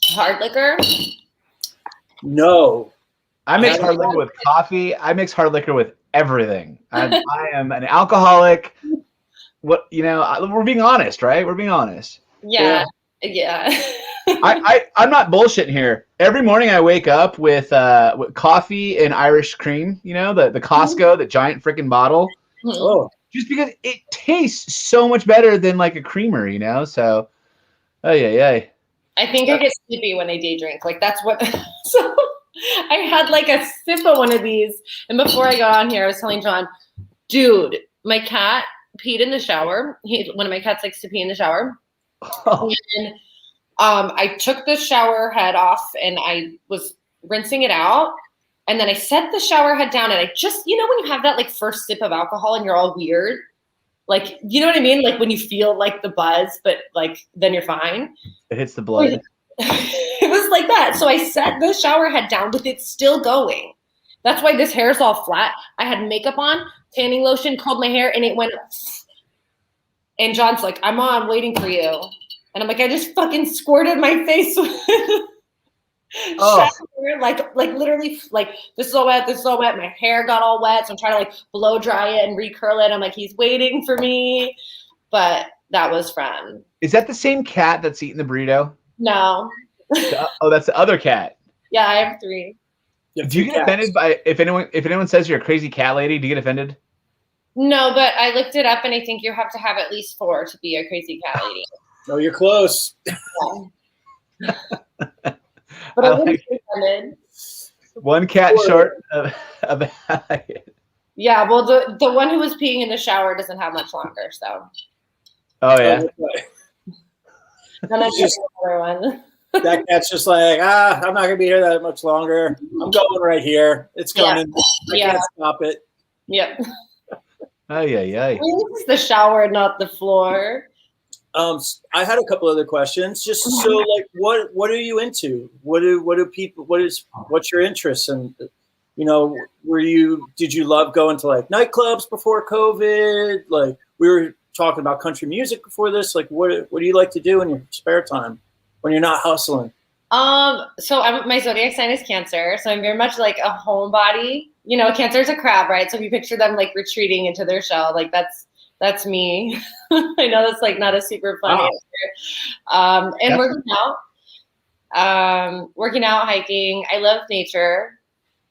Hard liquor? No. I mix hard liquor with coffee. I mix hard liquor with everything. I am an alcoholic. What, you know, we're being honest, right? We're being honest. Yeah. I'm not bullshitting here. Every morning I wake up with coffee and Irish cream, you know, the Costco, the giant freaking bottle. Oh. Just because it tastes so much better than like a creamer, you know? So, yeah. I think I get sleepy when I day drink. Like that's what. So I had like a sip of one of these, and before I got on here, I was telling John, dude, my cat peed in the shower. One of my cats likes to pee in the shower. Oh. And I took the shower head off and I was rinsing it out. And then I set the shower head down and I just, you know, when you have that like first sip of alcohol and you're all weird, like, you know what I mean? Like when you feel like the buzz, but like, then you're fine. It hits the blood. It was like that. So I set the shower head down with it still going. That's why this hair is all flat. I had makeup on, tanning lotion, curled my hair, and it went. And John's like, I'm on, waiting for you. And I'm like, I just fucking squirted my face with shower, like literally, like this is all wet, this is all wet. My hair got all wet, so I'm trying to like blow dry it and recurl it. I'm like, he's waiting for me, but that was from. Is that the same cat that's eating the burrito? No. Oh, that's the other cat. Yeah, I have 3. Do you get offended by if anyone says you're a crazy cat lady? Do you get offended? No, but I looked it up, and I think you have to have at least 4 to be a crazy cat lady. No, you're close. But I wouldn't be offended. One cat short of Yeah, well, the one who was peeing in the shower doesn't have much longer, so. Oh yeah. Then I just another one. That cat's just like, I'm not gonna be here that much longer. I'm going right here. It's coming. I can't stop it. Yep. Oh yeah. This is the shower, not the floor. I had a couple other questions. Just so, like, what are you into? What's your interest? And you know, did you love going to like nightclubs before COVID? Like we were talking about country music before this. Like, what do you like to do in your spare time when you're not hustling? So my zodiac sign is Cancer, so I'm very much like a homebody. You know, Cancer is a crab, right? So if you picture them like retreating into their shell, like that's me. I know that's like not a super fun answer. And working out, hiking. I love nature,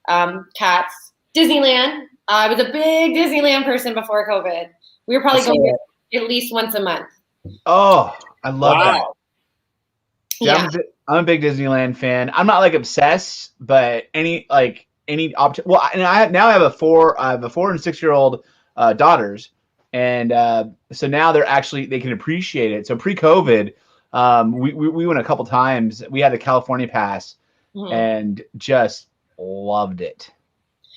cats, Disneyland. I was a big Disneyland person before COVID. We were probably going at least once a month. Oh, I love that. Yeah. I'm a big Disneyland fan. I'm not like obsessed, but any option. Well, and I have a 4 and 6 year old daughters, and so now they can appreciate it. So pre-COVID, we went a couple times. We had the California pass, and just loved it.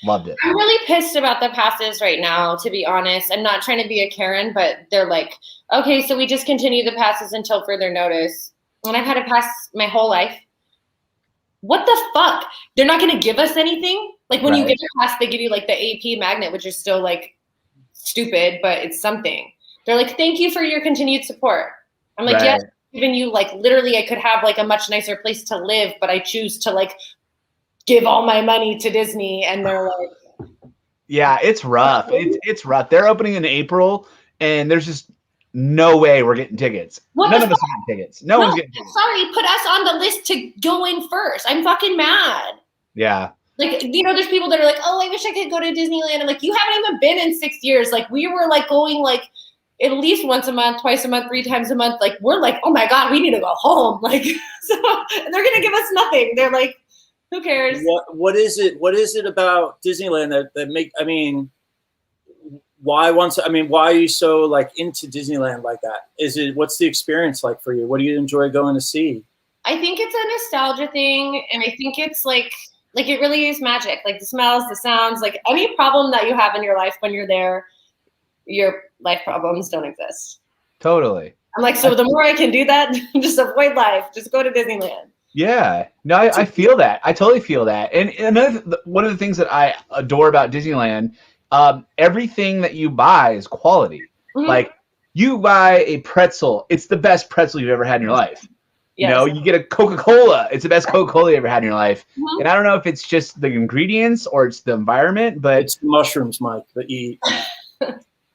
I'm really pissed about the passes right now, to be honest. I'm not trying to be a Karen, but they're like, okay, so we just continue the passes until further notice. And I've had a pass my whole life. What the fuck? They're not going to give us anything? Like when you get a pass, they give you like the AP magnet, which is still like stupid, but it's something. They're like, thank you for your continued support. I'm like, yes, even you, like literally I could have like a much nicer place to live, but I choose to like give all my money to Disney. And they're like, yeah, it's rough. It's rough. They're opening in April and there's just no way we're getting tickets. None of us are getting tickets. No one's getting tickets. Sorry, put us on the list to go in first. I'm fucking mad. Yeah. Like, you know, there's people that are like, oh, I wish I could go to Disneyland. I'm like, you haven't even been in 6 years. Like, we were like going like at least once a month, twice a month, 3 times a month. Like, we're like, oh my God, we need to go home. Like, so and they're going to give us nothing. They're like, Who cares? What is it about Disneyland that make? I mean, why are you so like into Disneyland like that? What's the experience like for you? What do you enjoy going to see? I think it's a nostalgia thing, and I think it's like it really is magic. Like the smells, the sounds, like any problem that you have in your life when you're there, your life problems don't exist. Totally. I'm like, so the more I can do that, just avoid life. Just go to Disneyland. Yeah, no, I feel that. I totally feel that. And one of the things that I adore about Disneyland, everything that you buy is quality. Mm-hmm. Like you buy a pretzel, it's the best pretzel you've ever had in your life. Yes. You know, you get a Coca-Cola, it's the best Coca-Cola you ever had in your life. Mm-hmm. And I don't know if it's just the ingredients or it's the environment, but it's the mushrooms, Mike, that you eat.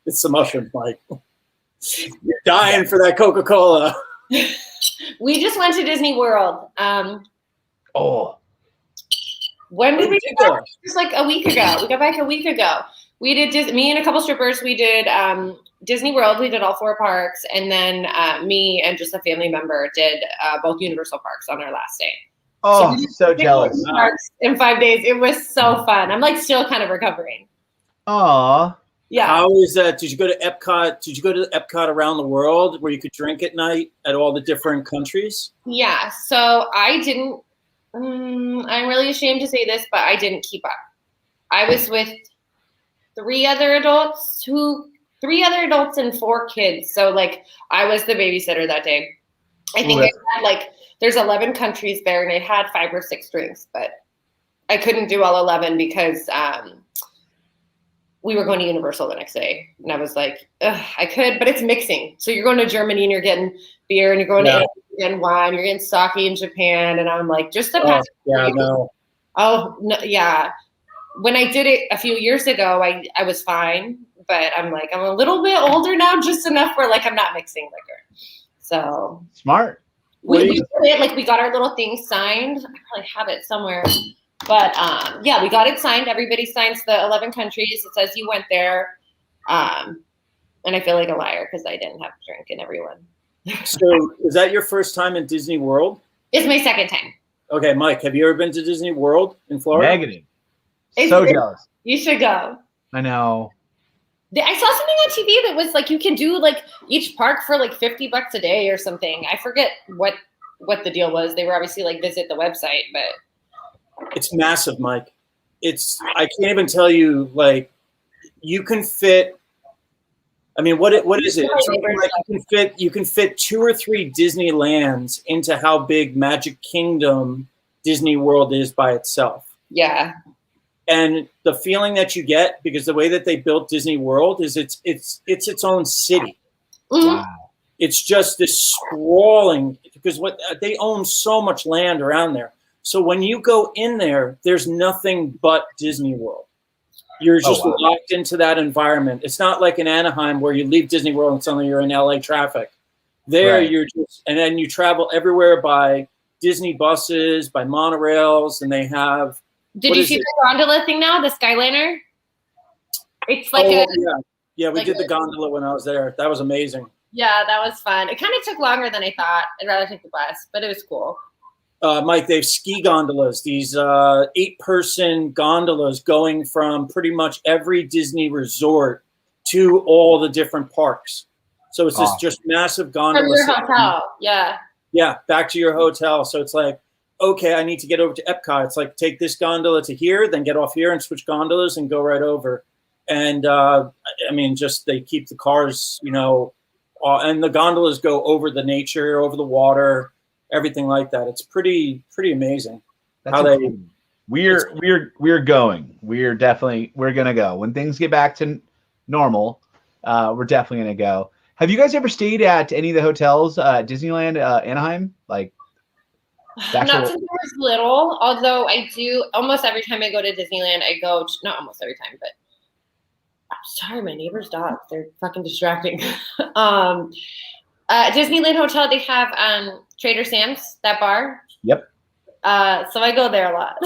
It's the mushrooms, Mike. You're dying for that Coca-Cola. We just went to Disney World. When did we get back? Just like a week ago. We got back a week ago. We did me and a couple strippers. We did Disney World. We did all 4 parks, and then me and just a family member did both Universal parks on our last day. Oh, so jealous. Parks in 5 days. It was so fun. I'm like still kind of recovering. Aw. Yeah. How is that? Did you go to Epcot? Did you go to Epcot around the world where you could drink at night at all the different countries? Yeah. So I didn't. I'm really ashamed to say this, but I didn't keep up. I was with 3 other adults and 4 kids. So like I was the babysitter that day. I think I had there's 11 countries there, and I had 5 or 6 drinks, but I couldn't do all 11 because we were going to Universal the next day. And I was like, I could, but it's mixing. So you're going to Germany and you're getting beer, and you're going to Italy and wine, you're getting sake in Japan. And I'm like, just the past. Oh, no, yeah. When I did it a few years ago, I was fine, but I'm like, I'm a little bit older now, just enough where like I'm not mixing liquor. So smart. We did it, like we got our little thing signed. I probably have it somewhere. But yeah, we got it signed. Everybody signs the 11 countries. It says you went there. And I feel like a liar because I didn't have to drink in everyone. So is that your first time in Disney World? It's my second time. Okay, Mike, have you ever been to Disney World in Florida? Negative. So jealous. You should go. I know. I saw something on TV that was like you can do like each park for like $50 a day or something. I forget what the deal was. They were obviously like visit the website, but it's massive, Mike. I can't even tell you, like, you can fit, I mean, what is it? It's something like you can fit 2 or 3 Disneylands into how big Magic Kingdom Disney World is by itself. Yeah. And the feeling that you get, because the way that they built Disney World is it's its own city. Mm-hmm. Wow. It's just this sprawling, because they own so much land around there. So when you go in there, there's nothing but Disney World. You're just locked into that environment. It's not like in Anaheim where you leave Disney World and suddenly you're in LA traffic. There you're just, and then you travel everywhere by Disney buses, by monorails, and they have. Did you see the gondola thing now, the Skyliner? It's like yeah, we did the gondola when I was there. That was amazing. Yeah, that was fun. It kind of took longer than I thought. I'd rather take the bus, but it was cool. Mike, they have ski gondolas, these 8-person gondolas going from pretty much every Disney resort to all the different parks. So it's this just massive gondola. From your hotel, yeah. Yeah, back to your hotel. So it's like, okay, I need to get over to Epcot. It's like, take this gondola to here, then get off here and switch gondolas and go right over. And, I mean, just they keep the cars, you know, and the gondolas go over the nature, over the water, everything like that. It's pretty amazing. That's we're going. We're gonna go when things get back to normal. We're definitely gonna go. Have you guys ever stayed at any of the hotels at Disneyland Anaheim? Like, not since I was little. Although I do almost every time I go to Disneyland, not almost every time, but I'm sorry, my neighbor's dogs. They're fucking distracting. Disneyland Hotel, they have Trader Sam's, that bar. Yep. So I go there a lot.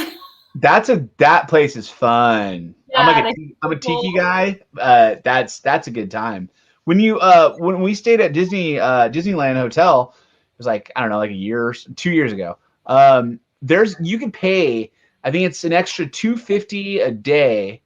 That place is fun. Yeah, I'm a tiki guy. That's a good time. When we stayed at Disneyland Hotel, it was like, I don't know, like 2 years ago. You can pay I think it's an extra $250 a day,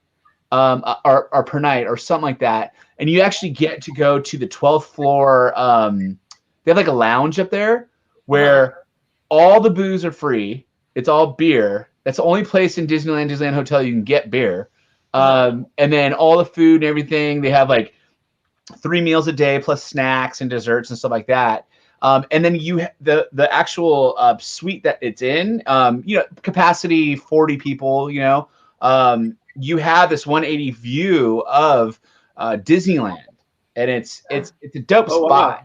or per night or something like that. And you actually get to go to the 12th floor. They have like a lounge up there where all the booze are free. It's all beer. That's the only place in Disneyland Hotel you can get beer. And then all the food and everything. They have like 3 meals a day plus snacks and desserts and stuff like that. And then the actual suite that it's in, capacity 40 people. You have this 180 view of Disneyland, and it's a dope spot. Wow.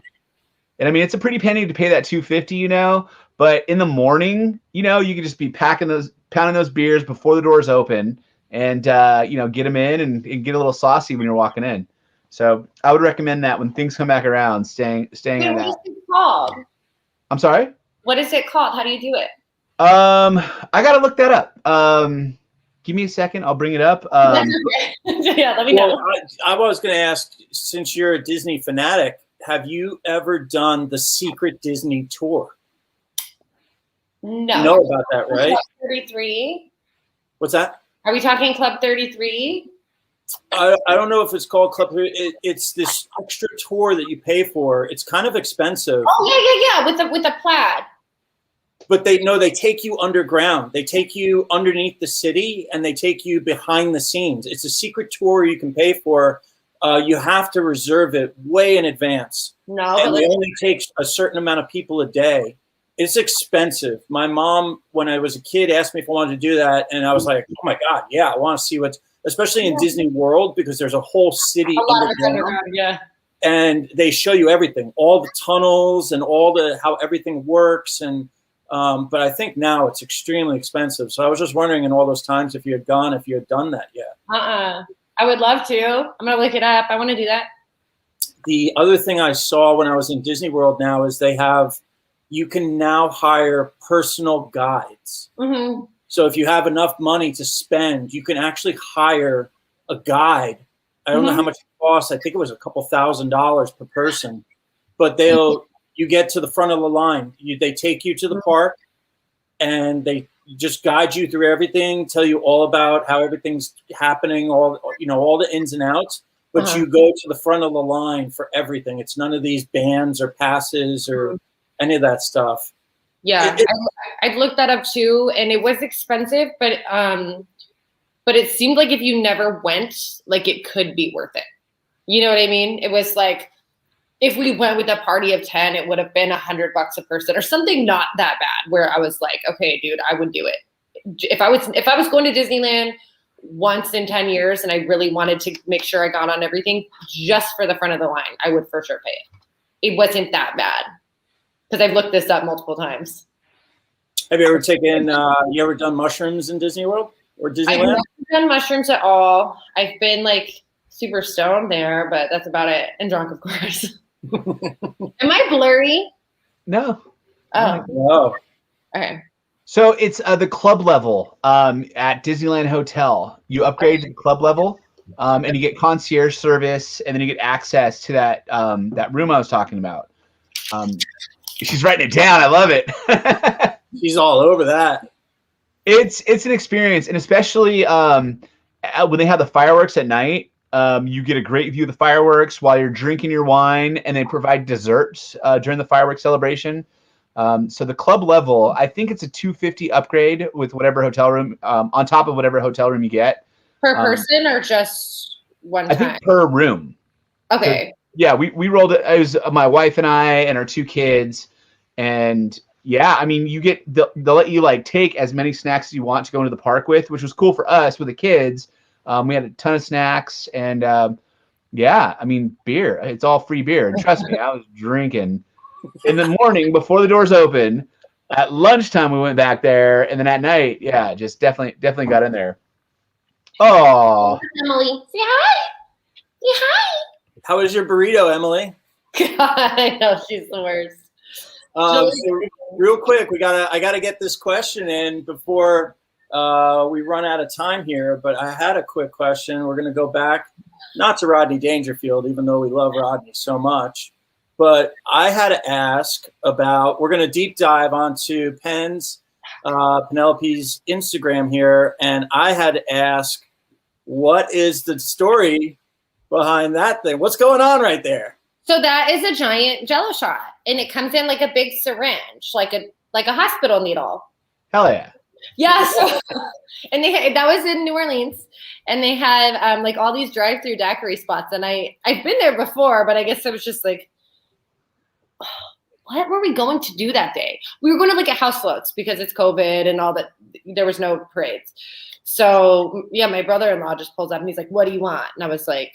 And I mean, it's a pretty penny to pay that $250, but in the morning, you can just be pounding those beers before the doors open, and get them in and get a little saucy when you're walking in. So I would recommend that when things come back around, staying at that. What is it called? I'm sorry? What is it called? How do you do it? I gotta look that up. Give me a second. I'll bring it up. Yeah, let me know. I was going to ask, since you're a Disney fanatic, have you ever done the secret Disney tour? No. You know about that, right? Club 33. What's that? Are we talking Club 33? I don't know if it's called Club. It's this extra tour that you pay for. It's kind of expensive. Oh yeah, with the plaid. But they take you underground. They take you underneath the city, and they take you behind the scenes. It's a secret tour you can pay for. You have to reserve it way in advance. No, and they only take a certain amount of people a day. It's expensive. My mom, when I was a kid, asked me if I wanted to do that, and I was like, "Oh my God, yeah, I want to see what's." Especially in Disney World, because there's a whole city underground. Yeah. And they show you everything, all the tunnels and how everything works. And but I think now it's extremely expensive. So I was just wondering, in all those times, if you had done that yet. I would love to. I'm gonna look it up. I want to do that. The other thing I saw when I was in Disney World now is you can now hire personal guides. Mm-hmm. So if you have enough money to spend, you can actually hire a guide. I don't know how much it costs. I think it was a couple $1,000s per person, but you get to the front of the line. They take you to the park, and they just guide you through everything, tell you all about how everything's happening, all the ins and outs. But you go to the front of the line for everything. It's none of these bands or passes or any of that stuff. Yeah, I've looked that up too, and it was expensive, but it seemed like if you never went, like it could be worth it. You know what I mean? It was like if we went with a party of 10, it would have been $100 a person or something not that bad. Where I was like, okay, dude, I would do it. If I was going to Disneyland once in 10 years and I really wanted to make sure I got on everything just for the front of the line, I would for sure pay it. It wasn't that bad. Because I've looked this up multiple times. Have you ever done mushrooms in Disney World or Disneyland? I've never done mushrooms at all. I've been like super stoned there, but that's about it. And drunk, of course. Am I blurry? No. Oh. No. Okay. So it's the club level at Disneyland Hotel. You upgrade to the club level, and you get concierge service, and then you get access to that room I was talking about. She's writing it down. I love it. She's all over that. It's an experience, and especially when they have the fireworks at night, you get a great view of the fireworks while you're drinking your wine, and they provide desserts during the fireworks celebration. So the club level, I think it's a $250 upgrade with whatever hotel room on top of whatever hotel room you get. Per person or just one time? I think per room. Okay. Yeah, we rolled it. It was my wife and I and our 2 kids, and yeah, I mean, they'll let you like take as many snacks as you want to go into the park with, which was cool for us with the kids. We had a ton of snacks, and yeah, I mean, beer. It's all free beer, and trust me, I was drinking in the morning before the doors open. At lunchtime, we went back there, and then at night, yeah, just definitely got in there. Oh, Emily, say hi. Say hi. How was your burrito, Emily? God, I know she's the worst. So real quick, I gotta get this question in before we run out of time here. But I had a quick question. We're gonna go back, not to Rodney Dangerfield, even though we love Rodney so much. But I had to ask about. We're gonna deep dive onto Penn's Penelope's Instagram here, and I had to ask, what is the story behind that thing? What's going on right there? So that is a giant Jello shot, and it comes in like a big syringe, like a hospital needle. Hell yeah. Yes. And that was in New Orleans, and they had like all these drive-through daiquiri spots, and I've been there before, but I guess I was just like, what were we going to do that day? We were going to look at house floats because it's COVID and all that. There was no parades. So yeah, my brother-in-law just pulls up and he's like, what do you want? And I was like,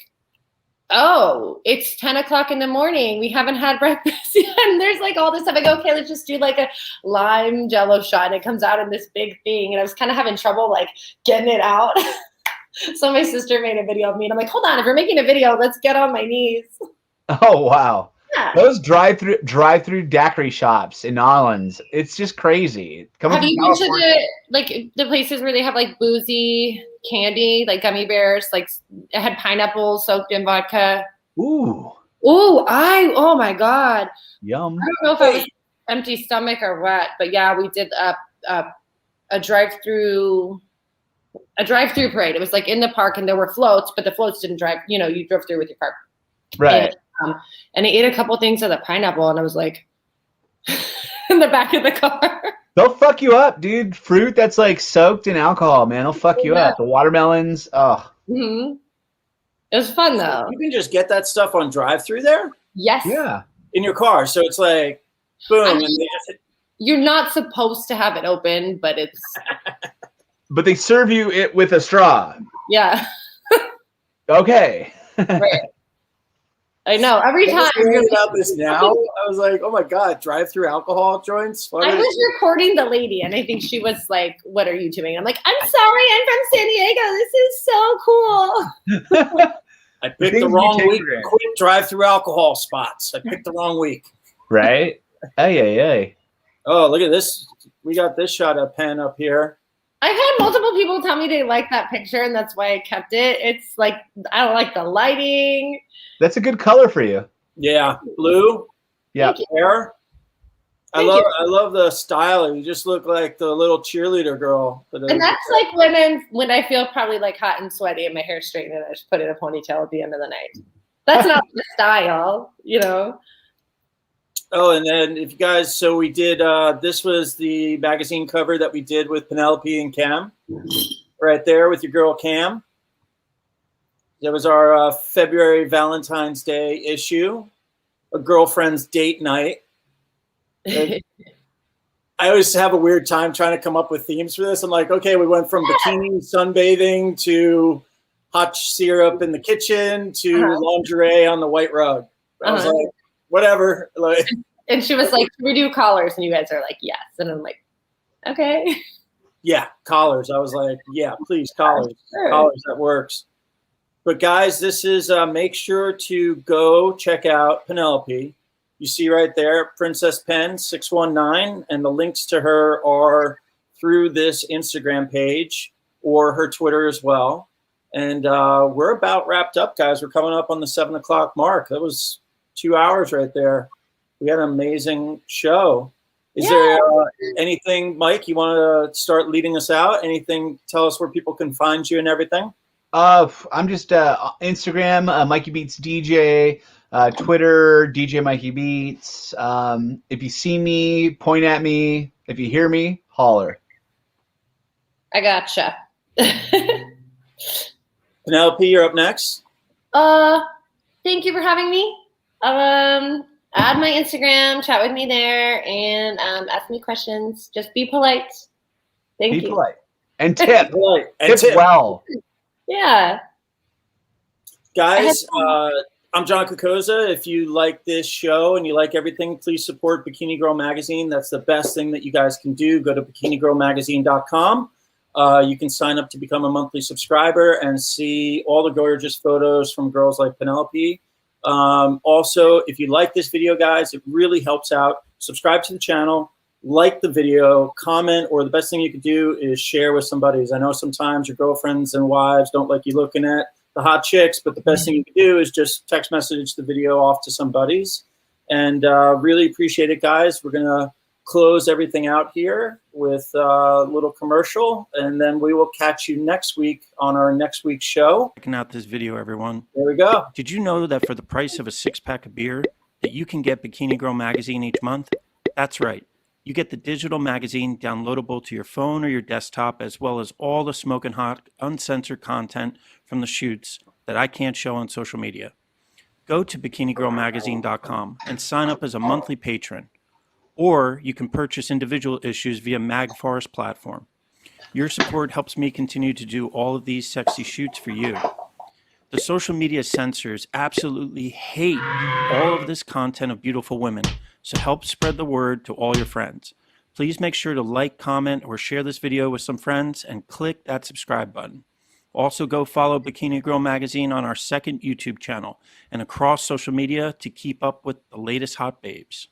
oh, it's 10 o'clock in the morning. We haven't had breakfast yet. And there's like all this stuff. I go, okay, let's just do like a lime Jello shot. And it comes out in this big thing. And I was kind of having trouble like getting it out. So my sister made a video of me and I'm like, hold on, if you're making a video, let's get on my knees. Oh, wow. Yeah. Those drive-through daiquiri shops in New Orleans, it's just crazy. Have you been to the places where they have like boozy candy, like gummy bears, like it had pineapple soaked in vodka? Ooh. Oh my God. Yum. I don't know if I was empty stomach or what, but yeah, we did a drive-through parade. It was like in the park and there were floats, but the floats didn't drive, you drove through with your car. Right. And I ate a couple things of the pineapple and I was like in the back of the car. They'll fuck you up, dude. Fruit that's like soaked in alcohol, man. They'll fuck you up. The watermelons. Oh. Mm-hmm. It was fun though. You can just get that stuff on drive-through there? Yes. Yeah. In your car. So it's like, boom. You're not supposed to have it open, but it's. But they serve you it with a straw. Yeah. Okay. Right. I know. Every time. Hearing about this now, I was like, oh my God, drive-through alcohol joints? I was recording the lady and I think she was like, what are you doing? I'm like, I'm sorry, I'm from San Diego. This is so cool. I picked the wrong week to quit drive-through alcohol spots. I picked the wrong week. Right? Hey. Oh, look at this. We got this shot of Pen up here. I've had multiple people tell me they like that picture and that's why I kept it. It's like, I don't like the lighting. That's a good color for you. Yeah. Blue. Yeah. Hair. I love the style. You just look like the little cheerleader girl. And that's like when I feel probably like hot and sweaty and my hair straightened and I just put in a ponytail at the end of the night. That's not the style, Oh, and then if you guys, so we did, this was the magazine cover that we did with Penelope and Cam. Right there with your girl Cam. That was our February Valentine's Day issue. A girlfriend's date night. I always have a weird time trying to come up with themes for this. I'm like, okay, we went from bikini sunbathing to hot syrup in the kitchen to lingerie on the white rug. I was like, whatever. Like, and she was like, should we do collars? And you guys are like, yes. And I'm like, okay. Yeah, collars. I was like, yeah, please, collars. Sure. Collars, that works. But guys, this is, make sure to go check out Penelope. You see right there, Princess Pen 619, and the links to her are through this Instagram page or her Twitter as well. And we're about wrapped up, guys. We're coming up on the 7 o'clock mark. That was 2 hours right there. We had an amazing show. Is there anything, Mike, you want to start leading us out? Anything, tell us where people can find you and everything? I'm just Instagram, Mikey Beats DJ, Twitter, DJ Mikey Beats. If you see me, point at me. If you hear me, holler. I gotcha. Penelope, you're up next. Thank you for having me. Add my Instagram, chat with me there, and ask me questions. Just be polite. Thank you. Be polite. And tip. Tip well. Yeah. Guys, I'm John Cocozza. If you like this show and you like everything, please support Bikini Girl Magazine. That's the best thing that you guys can do. Go to bikinigirlmagazine.com. You can sign up to become a monthly subscriber and see all the gorgeous photos from girls like Penelope. Also, if you like this video, guys, it really helps out. Subscribe to the channel, like the video, comment, or the best thing you could do is share with somebody. I know sometimes your girlfriends and wives don't like you looking at the hot chicks, but the best thing you can do is just text message the video off to some buddies. And really appreciate it, guys. We're going to close everything out here with a little commercial, and then we will catch you next week on our next week's show. Checking out this video, everyone. There we go. Did you know that for the price of a 6-pack of beer, that you can get Bikini Girl magazine each month? That's right. You get the digital magazine downloadable to your phone or your desktop, as well as all the smoking hot, uncensored content from the shoots that I can't show on social media. Go to bikinigirlmagazine.com and sign up as a monthly patron. Or you can purchase individual issues via MagForest platform. Your support helps me continue to do all of these sexy shoots for you. The social media censors absolutely hate all of this content of beautiful women, so help spread the word to all your friends. Please make sure to like, comment, or share this video with some friends and click that subscribe button. Also, go follow Bikini Girl Magazine on our second YouTube channel and across social media to keep up with the latest hot babes.